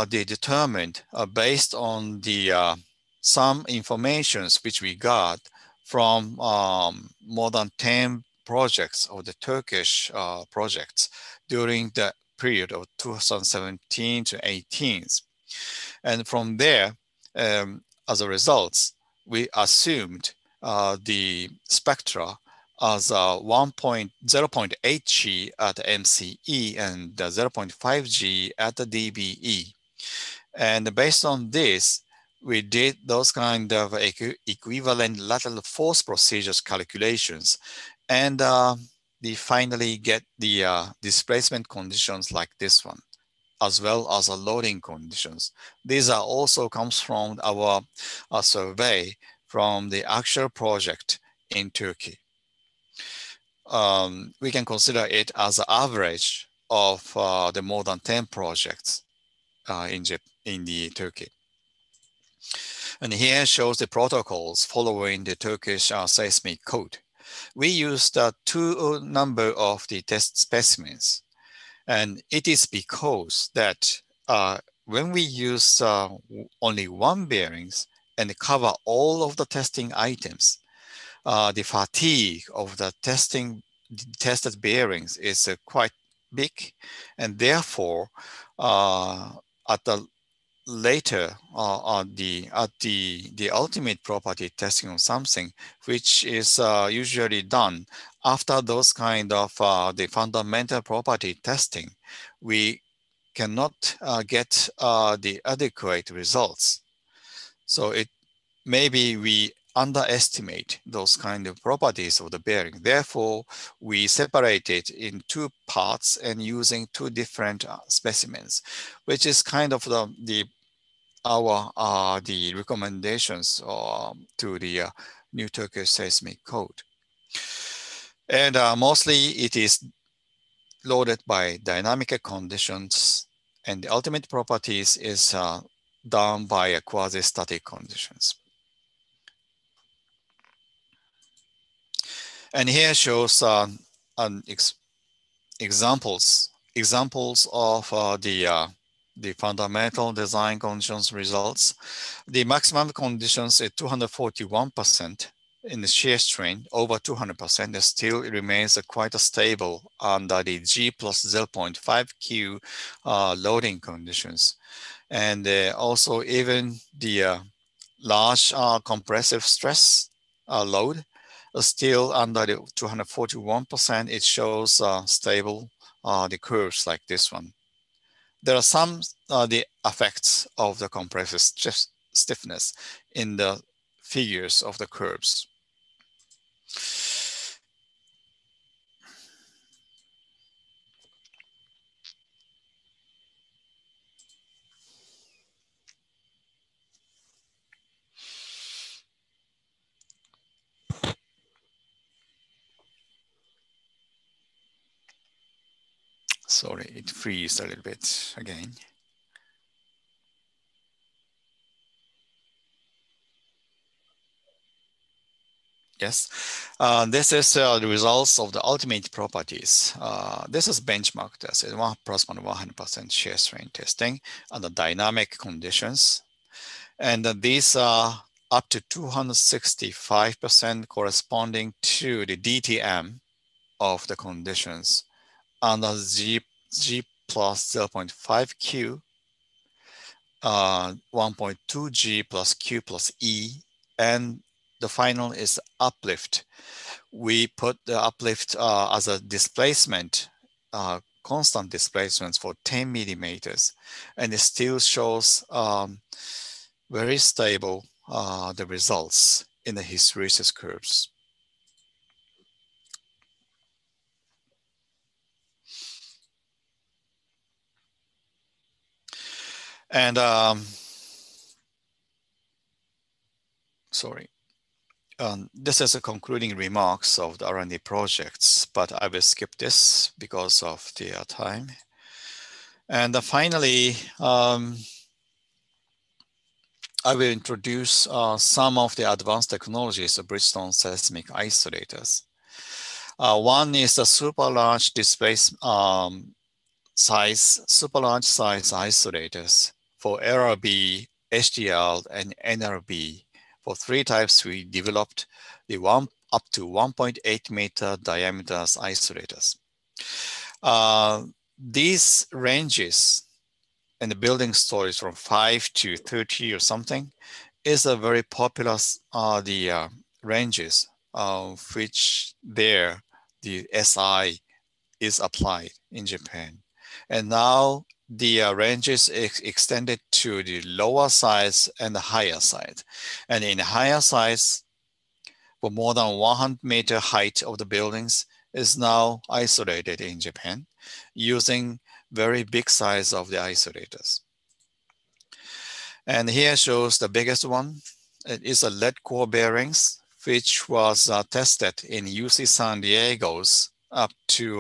determined based on the some informations which we got from more than 10 projects of the Turkish projects during the period of 2017 to 18. And from there, as a result, we assumed the spectra as 0.8 G at MCE and 0.5 G at the DBE. And based on this, we did those kind of equivalent lateral force procedures calculations, and we finally get the displacement conditions like this one, as well as loading conditions. These are also comes from our survey from the actual project in Turkey. We can consider it as an average of the more than 10 projects in Turkey. And here shows the protocols following the Turkish seismic code. We used two number of the test specimens. And it is because that when we use only one bearings and cover all of the testing items, the fatigue of the tested bearings is quite big, and therefore at the later at the ultimate property testing on something, which is usually done after those kind of the fundamental property testing, we cannot get the adequate results. So maybe we underestimate those kind of properties of the bearing. Therefore, we separate it in two parts and using two different specimens, which is kind of the recommendations to the new Turkish seismic code. And mostly it is loaded by dynamic conditions, and the ultimate properties is done by quasi-static conditions. And here shows examples of the fundamental design conditions results. The maximum conditions is 241% in the shear strain, over 200%, and still it remains quite stable under the G plus 0.5 Q loading conditions. And also even the large compressive stress load still under the 241%, it shows stable the curves like this one. There are some the effects of the compressive stiffness in the figures of the curves. Sorry, it freezes a little bit again. Yes, this is the results of the ultimate properties. This is benchmark test, approximately 100% shear strain testing under dynamic conditions. And these are up to 265% corresponding to the DTM of the conditions under G plus 0.5 Q, 1.2 G plus Q plus E, and the final is uplift. We put the uplift as a displacement, constant displacements for 10 millimeters, and it still shows very stable the results in the hysteresis curves. And sorry. This is the concluding remarks of the R&D projects, but I will skip this because of the time. And finally, I will introduce some of the advanced technologies of Bridgestone seismic isolators. One is the super large size isolators for LRB, HDL, and NRB. For three types, we developed the up to 1.8 meter diameter isolators. These ranges in the building stories from 5 to 30 or something is a very popular ranges which there the SI is applied in Japan. And now the range is extended to the lower size and the higher size. And in the higher size, for more than 100 meter height of the buildings is now isolated in Japan using very big size of the isolators. And here shows the biggest one. It is a lead core bearings, which was tested in UC San Diego's up to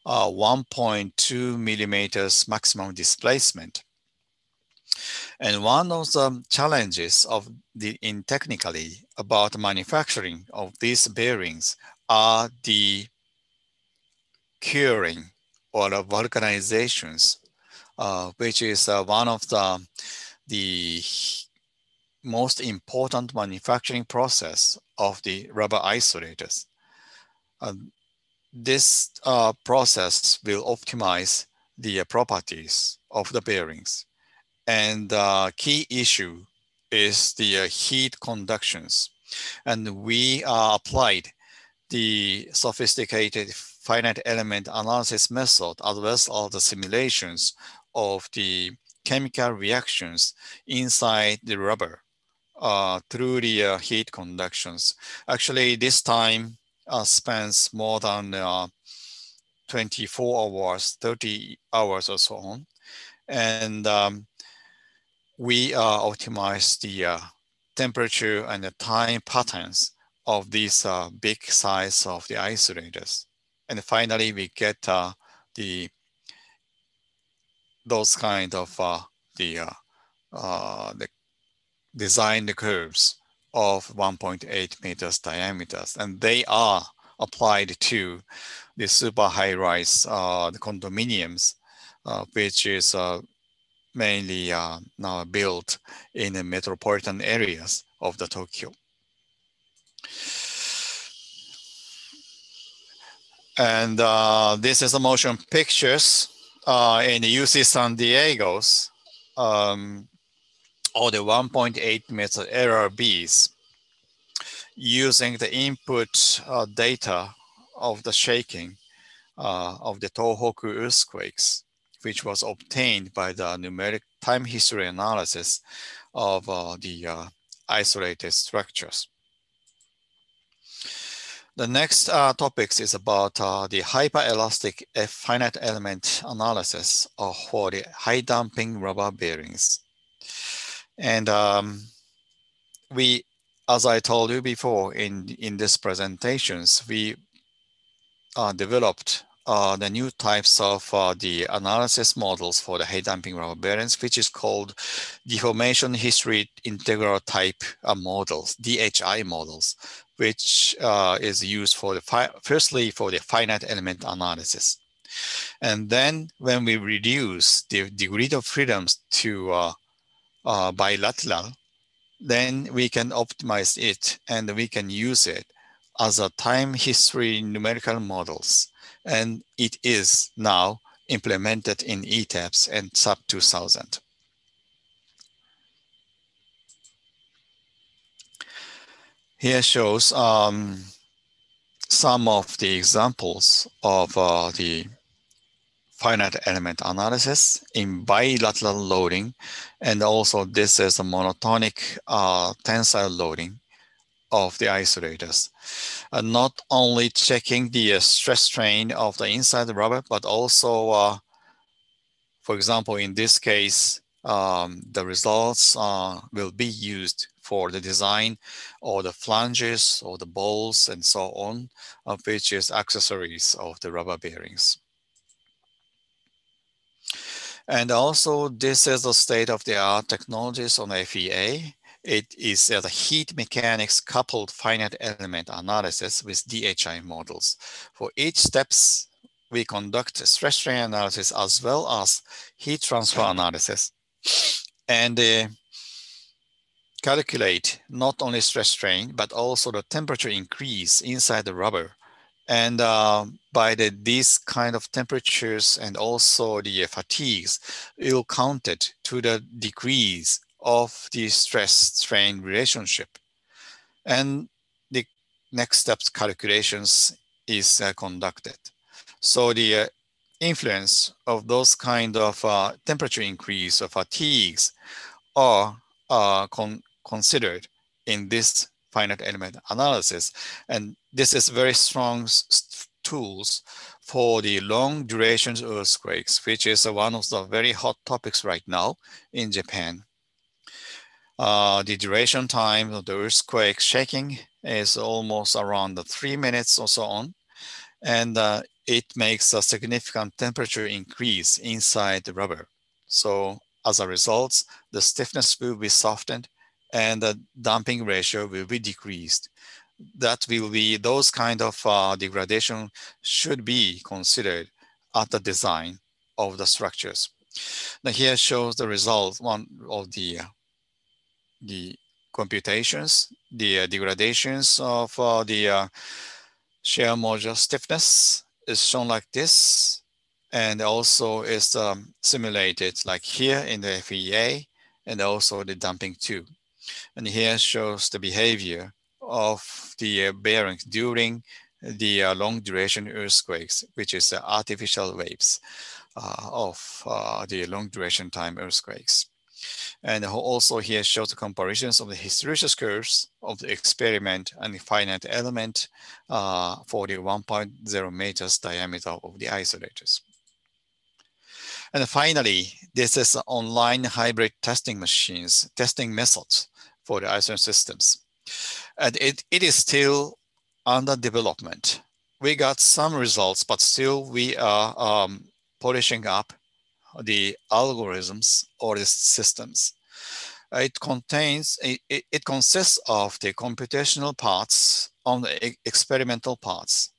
1.2 millimeters maximum displacement. And one of the challenges in technically about manufacturing of these bearings are the curing or vulcanizations, which is one of the most important manufacturing process of the rubber isolators. This process will optimize the properties of the bearings. And the key issue is the heat conductions. And we applied the sophisticated finite element analysis method as well as all the simulations of the chemical reactions inside the rubber through the heat conductions. Actually, this time spans more than 24 hours, 30 hours or so on. And we optimize the temperature and the time patterns of these big size of the isolators. And finally, we get those kind of the designed curves of 1.8 meters diameters, and they are applied to the super high-rise the condominiums, which is mainly now built in the metropolitan areas of the Tokyo. And this is the motion pictures in the UC San Diego's or the 1.8 meter LRBs using the input data of the shaking of the Tohoku earthquakes, which was obtained by the numeric time history analysis of the isolated structures. The next topics is about the hyperelastic finite element analysis for the high damping rubber bearings. And we, as I told you before in this presentations, we developed the new types of the analysis models for the high damping rubber bearings, which is called deformation history integral type models, DHI models, which is used for the firstly for the finite element analysis. And then when we reduce the degree of freedoms to bilateral, then we can optimize it and we can use it as a time history numerical models. And it is now implemented in ETAPS and SAP 2000. Here shows some of the examples of the finite element analysis in bilateral loading. And also this is a monotonic tensile loading of the isolators. Not only checking the stress strain of the inside the rubber, but also, for example, in this case, the results will be used for the design or the flanges or the balls and so on, which is accessories of the rubber bearings. And also this is the state-of-the-art technologies on FEA. It is the heat mechanics coupled finite element analysis with DHI models. For each steps, we conduct stress strain analysis as well as heat transfer analysis and calculate not only stress strain, but also the temperature increase inside the rubber. And by these kind of temperatures and also the fatigues, it will count it to the decrease of the stress-strain relationship. And the next steps calculations is conducted. So the influence of those kind of temperature increase or fatigues are considered in this finite element analysis. And this is very strong tools for the long duration earthquakes, which is one of the very hot topics right now in Japan. The duration time of the earthquake shaking is almost around 3 minutes or so on. And it makes a significant temperature increase inside the rubber. So as a result, the stiffness will be softened and the damping ratio will be decreased. That will be those kind of degradation should be considered at the design of the structures. Now here shows the result, one of the computations, the degradations of the shear module stiffness is shown like this, and also is simulated like here in the FEA, and also the damping too. And here shows the behavior of the bearings during the long duration earthquakes, which is the artificial waves of the long duration time earthquakes. And also here shows the comparisons of the hysteresis curves of the experiment and the finite element for the 1.0 meters diameter of the isolators. And finally, this is online hybrid testing machines, testing methods for the isolation systems. And it is still under development. We got some results, but still we are polishing up the algorithms or the systems. It consists of the computational parts on the experimental parts.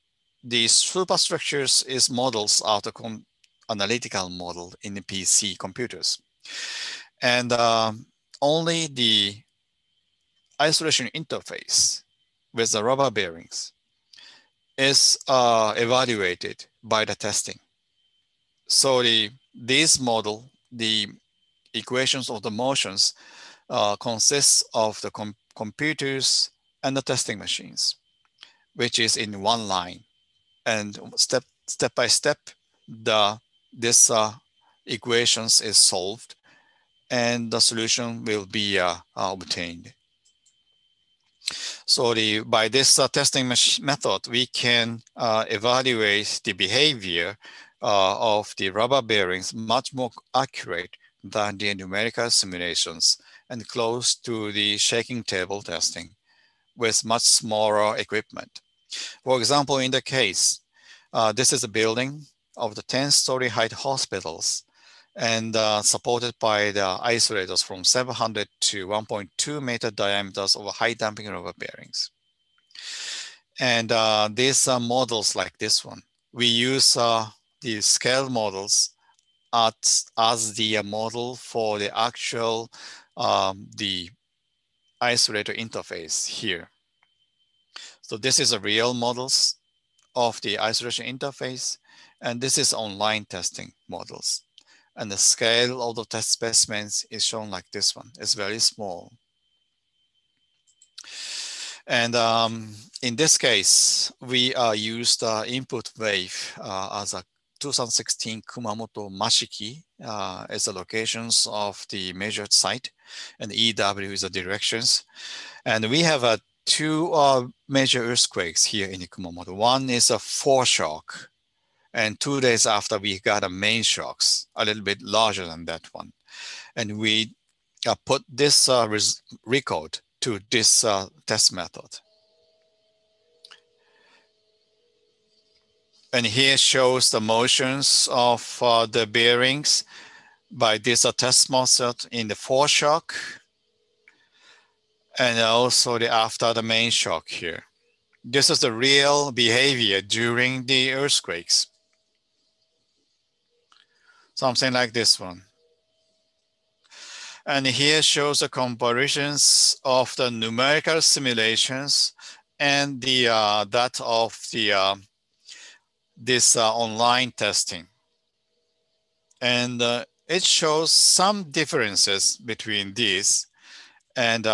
The superstructures is models out of analytical model in the PC computers. And only the isolation interface with the rubber bearings is evaluated by the testing. So this model, the equations of the motions consists of the computers and the testing machines, which is in one line. And step by step, this equations is solved and the solution will be obtained. So by this testing method, we can evaluate the behavior of the rubber bearings much more accurate than the numerical simulations and close to the shaking table testing with much smaller equipment. For example, in the case, this is a building of the 10-story height hospitals and supported by the isolators from 700 to 1.2 meter diameters of high damping rubber bearings. And these are models like this one. We use the scale models as the model for the actual the isolator interface here. So this is a real models of the isolation interface, and this is online testing models. And the scale of the test specimens is shown like this one. It's very small. And in this case, we used input wave as a 2016 Kumamoto Mashiki is the locations of the measured site, and EW is the directions. And we have two major earthquakes here in Kumamoto. One is a foreshock, and 2 days after we got a main shocks, a little bit larger than that one. And we put this record to this test method. And here shows the motions of the bearings by this test method in the foreshock, and also after the main shock here. This is the real behavior during the earthquakes. Something like this one. And here shows the comparisons of the numerical simulations and the that of the this online testing. And it shows some differences between these. And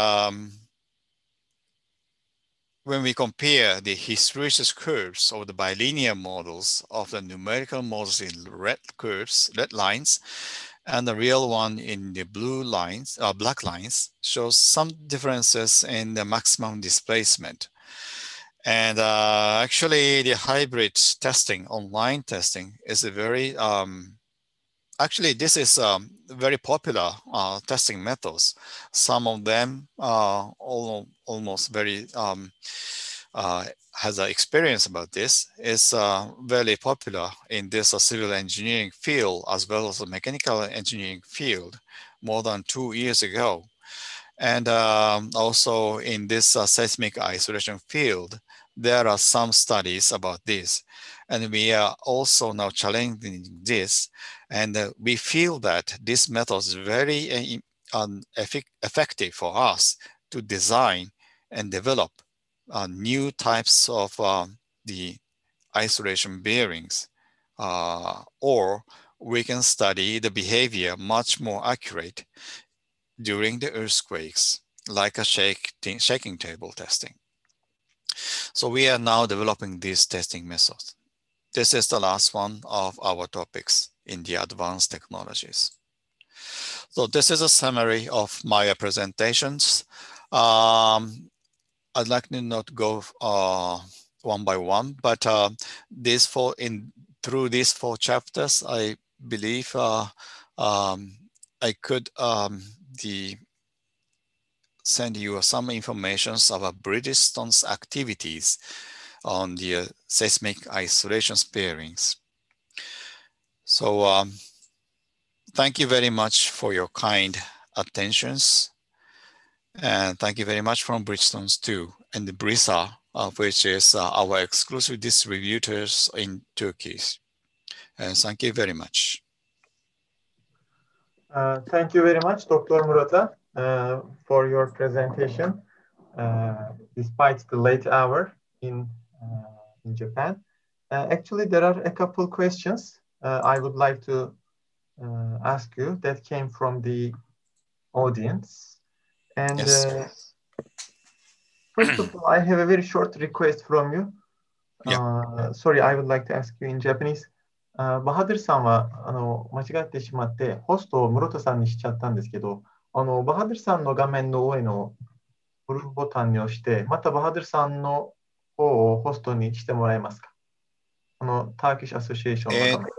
when we compare the hysteresis curves of the bilinear models of the numerical models in red curves, red lines, and the real one in the blue lines, black lines, shows some differences in the maximum displacement. And actually, the hybrid testing, online testing, is a very actually, this is very popular testing methods. Some of them are almost very has an experience about this. It's very popular in this civil engineering field as well as the mechanical engineering field more than 2 years ago. And also in this seismic isolation field, there are some studies about this. And we are also now challenging this. And we feel that this method is very effective for us to design and develop new types of the isolation bearings, or we can study the behavior much more accurate during the earthquakes, like a shaking table testing. So we are now developing these testing methods. This is the last one of our topics in the advanced technologies. So this is a summary of my presentations. I'd like to not go one by one, but through these 4 chapters, I believe I could send you some information about Bridgestone's activities on the seismic isolation bearings. So thank you very much for your kind attentions. And thank you very much from Bridgestones too, and the Brisa, which is our exclusive distributors in Turkey. And thank you very much. Thank you very much, Dr. Murota, for your presentation, despite the late hour in Japan. Actually, there are a couple questions I would like to ask you that came from the audience. And yes. First of all, I have a very short request from you. Yeah. Sorry, I would like to ask you in Japanese. バハドゥルさんは間違ってしまってホストを室田さんにしちゃったんですけど、バハドゥルさんの画面の上のブルーボタンに押して、またバハドゥルさんの方をホストにしてもらえますか？ターキッシュアソシエーションの画面。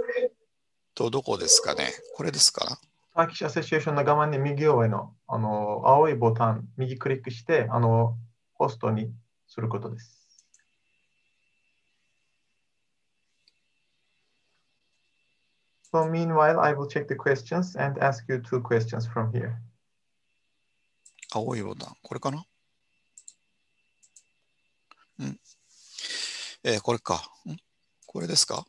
どこですかね？これですか？ターキッシュアソシエーションの画面に右上の青いボタン、右クリックしてホストにすることです。So meanwhile, I will check the questions and ask you 2 questions from here. 青いボタン、これかな？これか。これですか？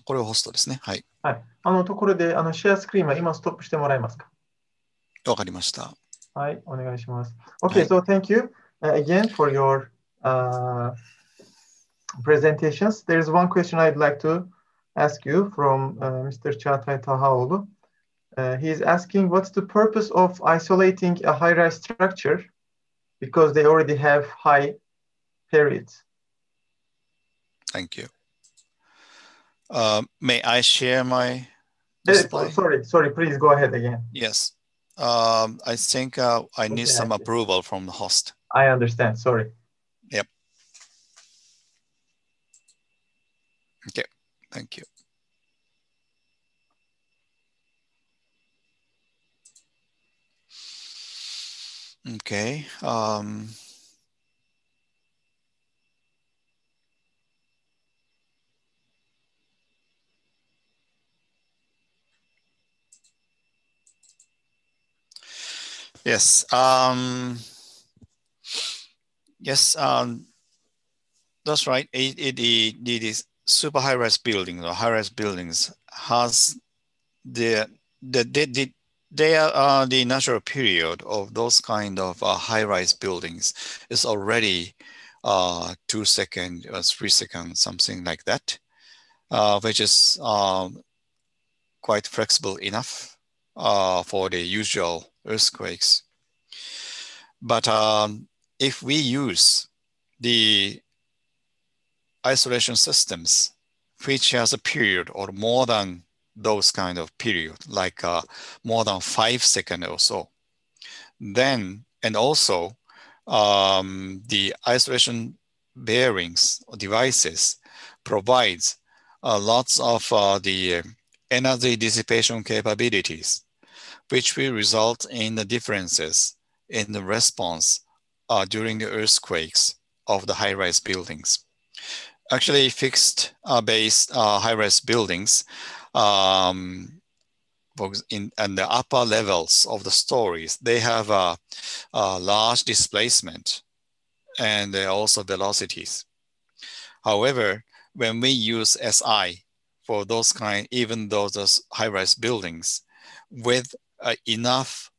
これはホストですね。はい。はい。ところで、シェアスクリーンは今ストップしてもらえますか？わかりました。はい、お願いします。Okay, so thank you again for your presentations. There is one question I'd like to ask you from Mr. Çağatay Tahaoğlu. He is asking, what's the purpose of isolating a high-rise structure because they already have high periods? Thank you. May I share my display? Sorry, please go ahead again. Yes. I think I need some approval from the host. I understand. Sorry. Yep. Okay. Thank you. Okay. Yes. Yes. That's right. The super high-rise building or high-rise buildings has the natural period of those kind of high-rise buildings is already 2 seconds or 3 seconds, something like that, which is quite flexible enough for the usual earthquakes. But if we use the isolation systems, which has a period or more than those kind of period, like more than 5 seconds or so, then, and also the isolation bearings or devices provides lots of the energy dissipation capabilities, which will result in the differences in the response during the earthquakes of the high-rise buildings. Actually, fixed based high-rise buildings in the upper levels of the stories, they have a large displacement and also velocities. However, when we use SI for those kind, even those high-rise buildings with enough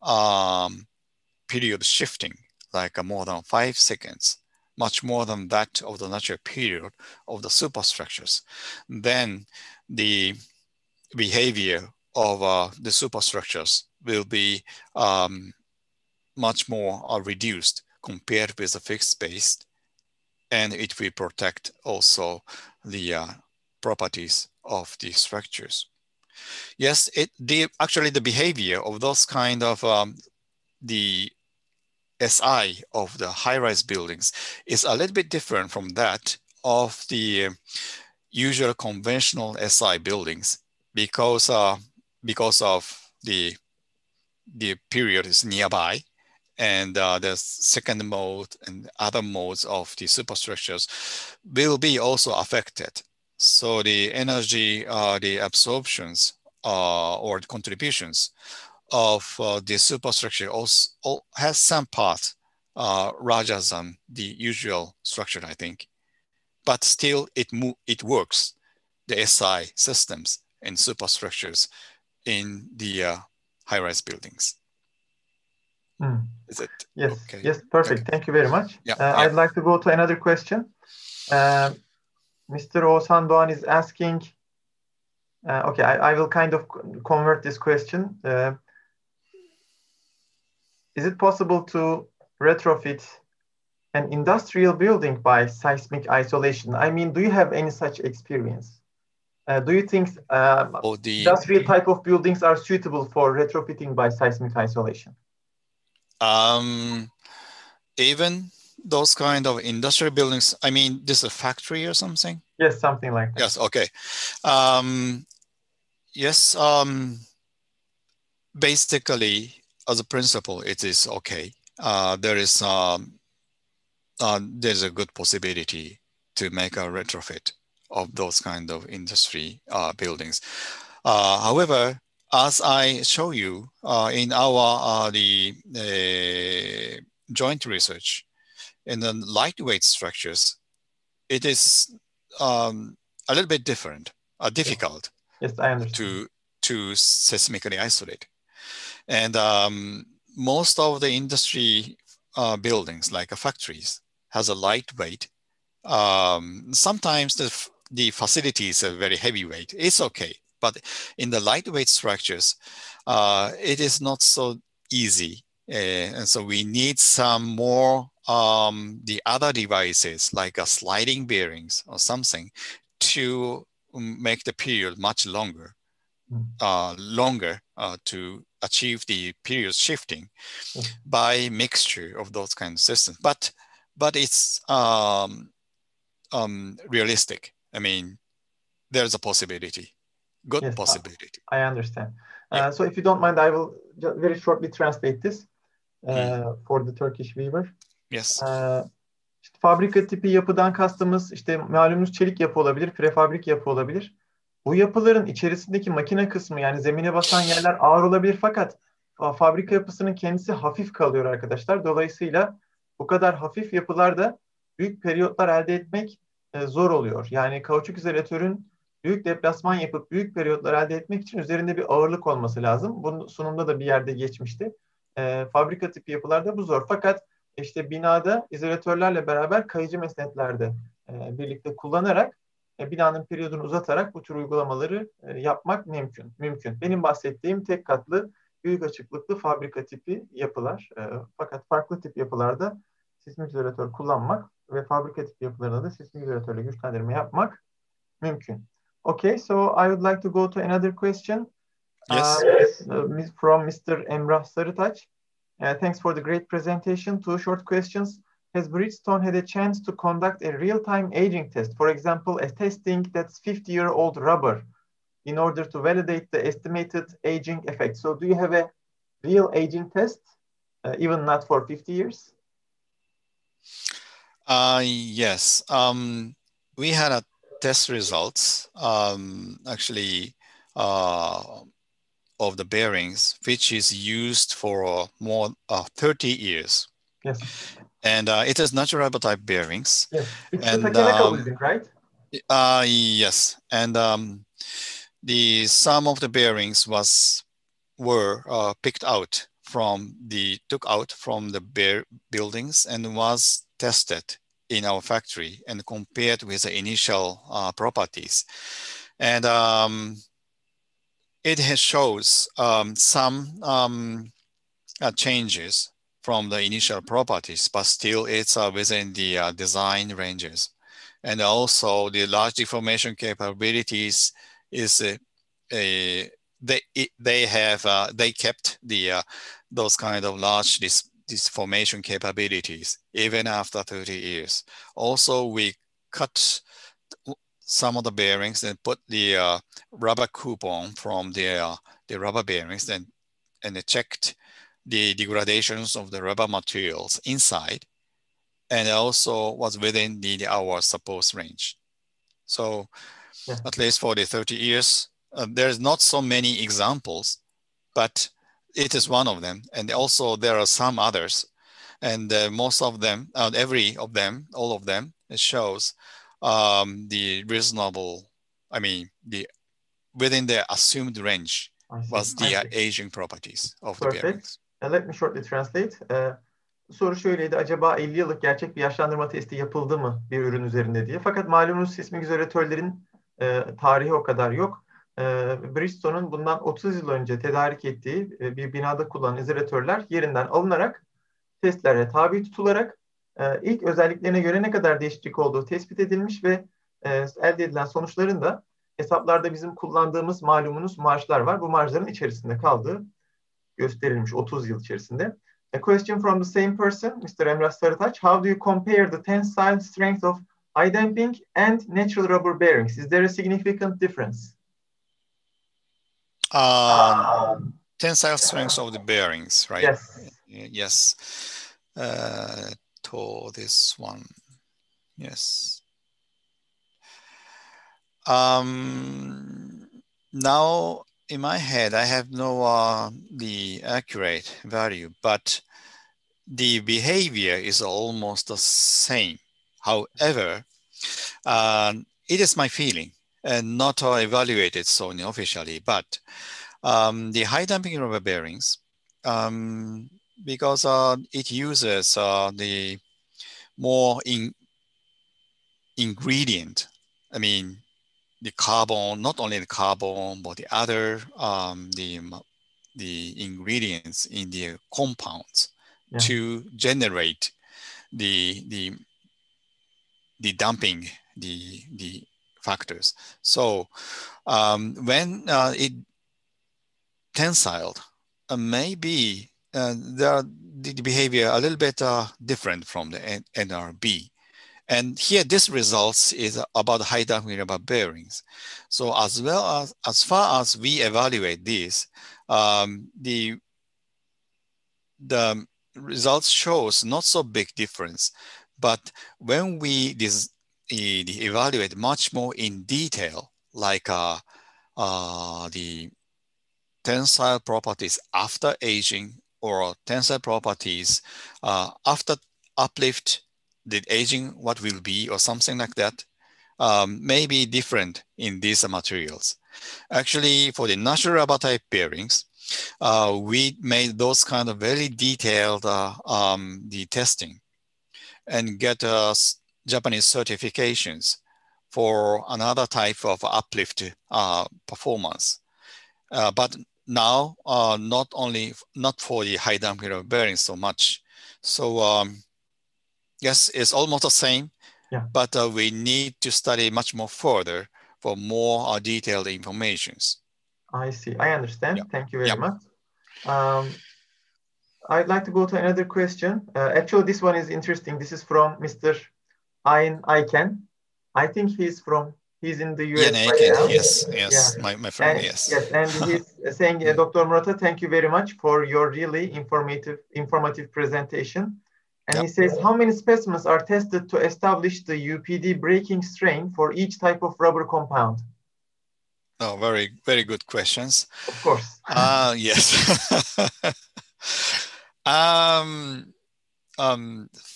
period shifting, like more than 5 seconds, much more than that of the natural period of the superstructures, then the behavior of the superstructures will be much more reduced compared with the fixed base, and it will protect also the properties of the structures. Yes, actually the behavior of those kind of the SI of the high-rise buildings is a little bit different from that of the usual conventional SI buildings because of the period is nearby, and the second mode and other modes of the superstructures will be also affected. So the energy, the absorptions or the contributions of the superstructure also has some part larger than the usual structure, I think. But still, it works, the SI systems and superstructures in the high-rise buildings. Is it? Yes, okay? Yes, perfect. Thank you very much. Yeah, I'd like to go to another question. Mr. Oğuzhan Doğan is asking, okay, I will kind of convert this question. Is it possible to retrofit an industrial building by seismic isolation? I mean, do you have any such experience? Do you think industrial type of buildings are suitable for retrofitting by seismic isolation? Even those kind of industrial buildings, I mean, this is a factory or something? Yes, something like that. Yes, okay. Yes, basically, as a principle, it is okay. There's a good possibility to make a retrofit of those kind of industry buildings. However, as I show you in our joint research, in the lightweight structures, it is a little bit different, difficult. Yes, I understand. To seismically isolate. And most of the industry buildings, like factories, has a lightweight. Sometimes the facilities are very heavyweight. It's okay. But in the lightweight structures, it is not so easy. And so we need some more the other devices, like sliding bearings or something, to make the period much longer. To achieve the period shifting by mixture of those kind of systems. But it's realistic. I mean, there's a possibility, good possibility. I understand. So if you don't mind, I will just very shortly translate this for the Turkish viewer. Yes. İşte fabrika tipi yapıdan kastımız işte malumunuz çelik yapı olabilir, prefabrik yapı olabilir. Bu yapıların içerisindeki makine kısmı, yani zemine basan yerler ağır olabilir, fakat fabrika yapısının kendisi hafif kalıyor arkadaşlar. Dolayısıyla bu kadar hafif yapılarda büyük periyotlar elde etmek zor oluyor. Yani kauçuk izolatörün büyük deplasman yapıp büyük periyotlar elde etmek için üzerinde bir ağırlık olması lazım. Bunun sunumda da bir yerde geçmişti. Fabrika tipi yapılarda bu zor. Fakat işte binada izolatörlerle beraber kayıcı mesnetlerde birlikte kullanarak binanın periyodunu uzatarak bu tür uygulamaları yapmak mümkün. Benim bahsettiğim tek katlı, büyük açıklıklı fabrika tipi yapılar. Fakat farklı tip yapılarda sismik izolatör kullanmak ve fabrika tipi yapılarında da sismik izolatörle güçlendirme yapmak mümkün. Okay, so I would like to go to another question. Yes. From Mr. Emrah Sarıtaç. Thanks for the great presentation. 2 short questions. Has Bridgestone had a chance to conduct a real-time aging test? For example, a testing that's 50-year-old rubber in order to validate the estimated aging effect. So do you have a real aging test, even not for 50 years? Yes. We had a test results actually of the bearings, which is used for more 30 years. Yes. And it is natural rubber type bearings. Yes. It's and, the Takenaka building, right? Yes. And some of the bearings were picked out took out from the buildings and was tested in our factory and compared with the initial properties. And it shows some changes from the initial properties, but still it's within the design ranges. And also the large deformation capabilities is they kept those kind of large deformation capabilities even after 30 years. Also, we cut some of the bearings and put the rubber coupon from the rubber bearings and they checked the degradations of the rubber materials inside, and also was within our supposed range. So at least for the 30 years, there's not so many examples, but it is one of them. And also there are some others, and most of them, all of them, it shows the reasonable, within the assumed range was the aging properties of the bearings. Let me shortly translate. Soru şöyleydi, acaba 50 yıllık gerçek bir yaşlandırma testi yapıldı mı bir ürün üzerinde diye. Fakat malumunuz seismik izolatörlerin tarihi o kadar yok. Bridgestone'un bundan 30 yıl önce tedarik ettiği bir binada kullanılan izolatörler yerinden alınarak testlere tabi tutularak ilk özelliklerine göre ne kadar değişiklik olduğu tespit edilmiş ve elde edilen sonuçların da hesaplarda bizim kullandığımız malumunuz marjlar var. Bu marjların içerisinde kaldığı gösterilmiş 30 yıl içerisinde. A question from the same person, Mr. Emrah Sarıtaç. How do you compare the tensile strength of high damping and natural rubber bearings? Is there a significant difference? Tensile strength of the bearings, right? Yes. Yes. To this one. Yes. Now, in my head, I have no the accurate value, but the behavior is almost the same. However, it is my feeling and not evaluated so officially, but the high damping rubber bearings, because it uses the more ingredient, the carbon, not only the carbon, but the other the ingredients in the compounds to generate the damping the factors. So when it tensiled, maybe the behavior a little bit different from the NRB. And here, this results is about high damping rubber bearings. So as far as we evaluate this, the results shows not so big difference. But when we evaluate much more in detail, like the tensile properties after aging or tensile properties after uplift, the aging, what will be, or something like that, may be different in these materials. Actually, for the natural rubber type bearings, we made those kind of very detailed the testing and get Japanese certifications for another type of uplift performance. But now, not for the high damping rubber bearings so much. So yes, it's almost the same, but we need to study much more further for more detailed informations. I see. I understand. Thank you very much. I'd like to go to another question. Actually, this one is interesting. This is from Mr. Ayken. I think he's from He's in the Yeah, US right now. yes, Yeah. my friend, and, yes. Yes, and he's saying, Dr. Murata, thank you very much for your really informative presentation. And he says, how many specimens are tested to establish the UPD breaking strain for each type of rubber compound? Oh, very, very good questions. Of course. Yes.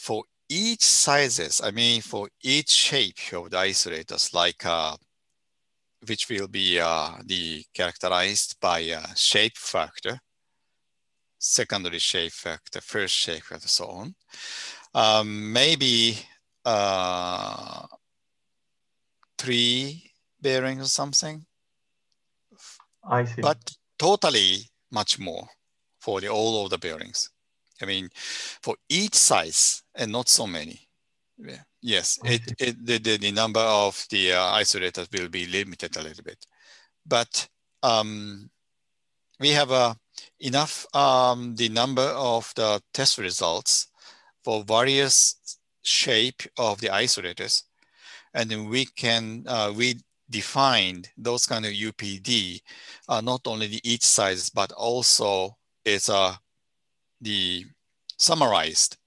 For each sizes, I mean, for each shape of the isolators, like which will be characterized by a shape factor, secondary shape factor, first shape factor, so on. Maybe 3 bearings or something. I see. But totally much more for all of the bearings. I mean, for each size and not so many. Yeah. Yes, the number of the isolators will be limited a little bit. But we have enough the number of the test results for various shape of the isolators, and then we can we defined those kind of UPD, not only the each size but also it's the summarized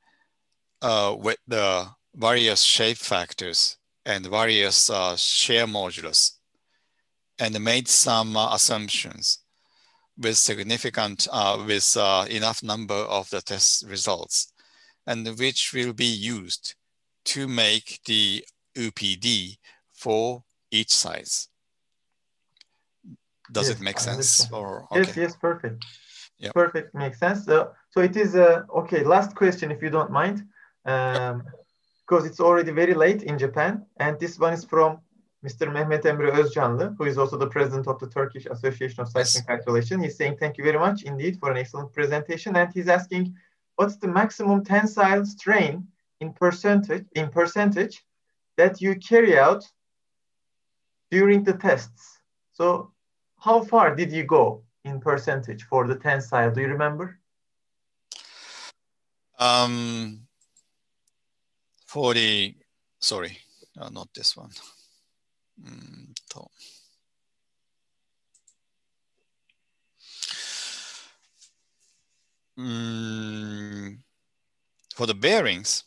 with the various shape factors and various shear modulus, and made some assumptions with significant, with enough number of the test results, and which will be used to make the UPD for each size. Does it make sense? Or, okay. Yes, perfect. Yeah. Perfect, makes sense. So it is, okay, last question, if you don't mind, because it's already very late in Japan. And this one is from Mr. Mehmet Emre Özcanlı, who is also the president of the Turkish Association of Seismic Isolation. He's saying, thank you very much indeed for an excellent presentation. And he's asking, what's the maximum tensile strain in percentage that you carry out during the tests? So how far did you go in percentage for the tensile? Do you remember? For the, sorry, not this one. For the bearings,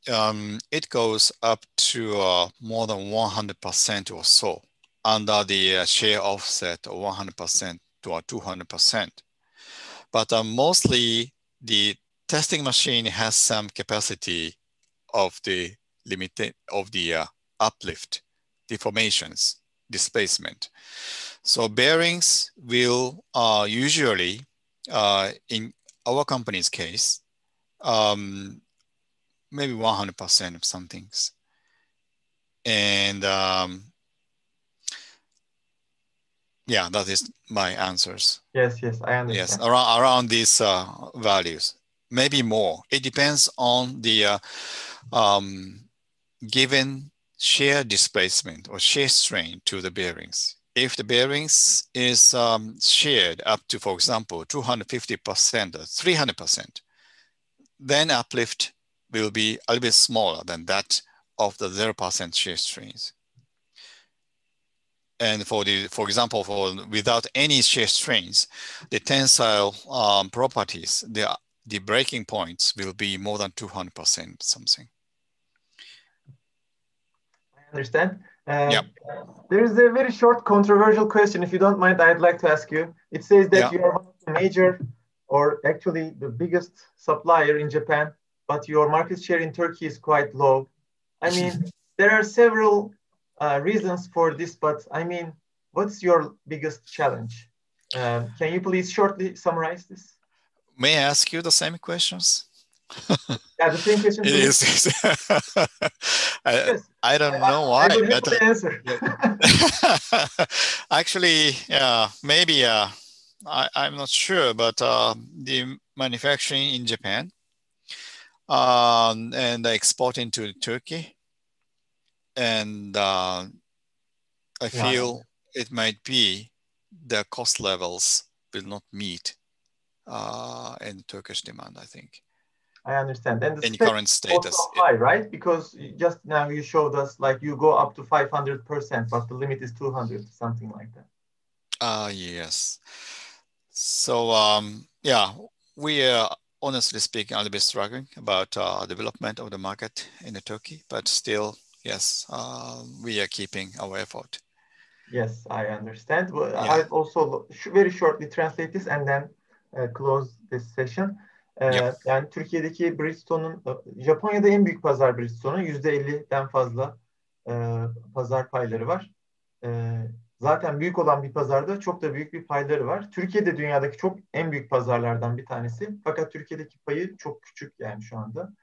it goes up to more than 100% or so under the share offset of 100% to 200%. But mostly the testing machine has some capacity of the limited of the uplift, deformations, displacement. So bearings will usually, in our company's case, maybe 100% of some things. And yeah, that is my answers. Yes, I understand. Yes, around these values, maybe more. It depends on the given shear displacement or shear strain to the bearings. If the bearings is sheared up to, for example, 250% or 300%, then uplift will be a little bit smaller than that of the 0% shear strains. And for example, without any shear strains, the tensile properties, the breaking points will be more than 200% something. I understand. Yep. There is a very short controversial question. If you don't mind, I'd like to ask you. It says that you are one of the major, or actually the biggest supplier in Japan, but your market share in Turkey is quite low. I mean, there are several reasons for this, but I mean, what's your biggest challenge? Can you please shortly summarize this? May I ask you the same questions? Yeah, the same question. It is. Yes. I don't know why. I will happily answer. Actually, maybe I'm not sure, but the manufacturing in Japan and exporting to Turkey, and I feel it might be the cost levels will not meet in Turkish demand, I think. I understand. And the in current status. also high, right? Because just now you showed us like you go up to 500%, but the limit is 200, something like that. Yes. So yeah, we are honestly speaking a little bit struggling about development of the market in Turkey, but still, yes, we are keeping our effort. Yes, I understand. Well, Yeah. I'll also very shortly translate this and then close this session. Yep. Yani Türkiye'deki Bridgestone'un, Japonya'da en büyük pazar Bridgestone'un %50'den fazla pazar payları var. Zaten büyük olan bir pazarda çok da büyük bir payları var. Türkiye'de dünyadaki çok en büyük pazarlardan bir tanesi. Fakat Türkiye'deki payı çok küçük yani şu anda.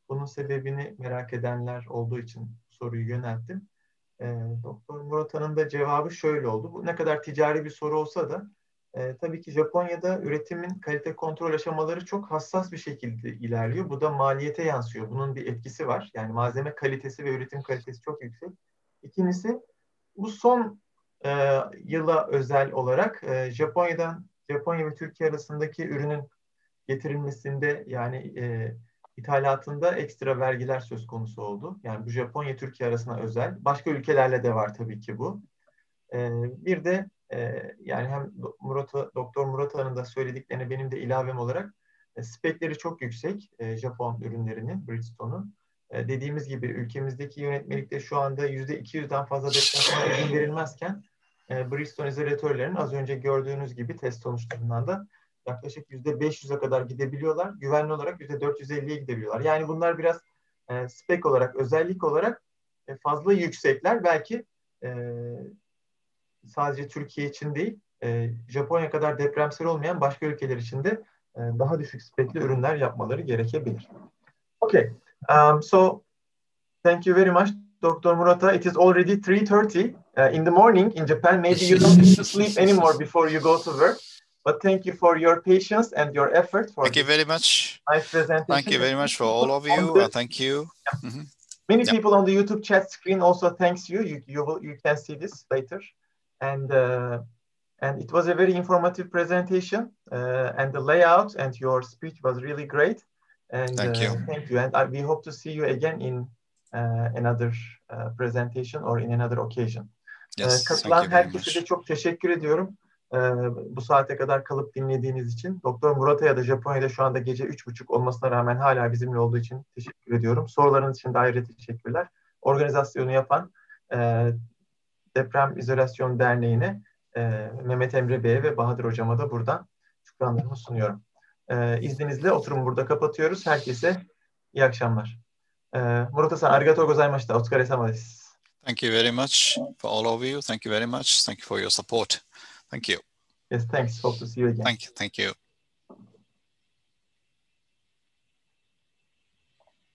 Bunun sebebini merak edenler olduğu için soruyu yönelttim. Doktor Murata'nın da cevabı şöyle oldu. Bu ne kadar ticari bir soru olsa da tabii ki Japonya'da üretimin kalite kontrol aşamaları çok hassas bir şekilde ilerliyor. Bu da maliyete yansıyor. Bunun bir etkisi var. Yani malzeme kalitesi ve üretim kalitesi çok yüksek. İkincisi bu son yıla özel olarak Japonya ve Türkiye arasındaki ürünün getirilmesinde yani ithalatında ekstra vergiler söz konusu oldu. Yani bu Japonya-Türkiye arasında özel. Başka ülkelerle de var tabii ki bu. Bir de yani hem Doktor Murata'nın da söylediklerine benim de ilavem olarak spekleri çok yüksek Japon ürünlerinin, Bridgestone'un. Dediğimiz gibi ülkemizdeki yönetmelikte şu anda %200'den fazla depresyona izin verilmezken Bridgestone izolatörlerin az önce gördüğünüz gibi test sonuçlarından da yaklaşık %500'e kadar gidebiliyorlar. Güvenli olarak %450'ye gidebiliyorlar. Yani bunlar biraz spek olarak, özellik olarak fazla yüksekler. Belki sadece Türkiye için değil, Japonya kadar depremsel olmayan başka ülkeler için de daha düşük spekli ürünler yapmaları gerekebilir. Okay, so thank you very much, Dr. Murata. It is already 3:30 in the morning in Japan. Maybe you don't need to sleep anymore before you go to work. But thank you for your patience and your effort for Thank you very much. Nice presentation. Thank you very much for all of you. Thank you. Yeah. Many people on the YouTube chat screen also thanks you. You can see this later. And it was a very informative presentation. And the layout and your speech was really great. And thank you. Thank you. And we hope to see you again in another presentation or in another occasion. Yes, katılan herkese de çok teşekkür ediyorum. Bu saate kadar kalıp dinlediğiniz için. Doktor Murata'ya da Japonya'da şu anda gece 3:30 olmasına rağmen hala bizimle olduğu için teşekkür ediyorum. Sorularınız için de ayrıca teşekkürler. Organizasyonu yapan Deprem İzolasyon Derneği'ne Mehmet Emre Bey'e ve Bahadır Hocam'a da buradan şükranlarımı sunuyorum. İzninizle oturumu burada kapatıyoruz. Herkese iyi akşamlar. Murata-san, arigatou gozaimashita. Otsukaresama desu. Thank you very much for all of you. Thank you very much. Thank you for your support. Thank you. Yes, thanks. Hope to see you again. Thank you.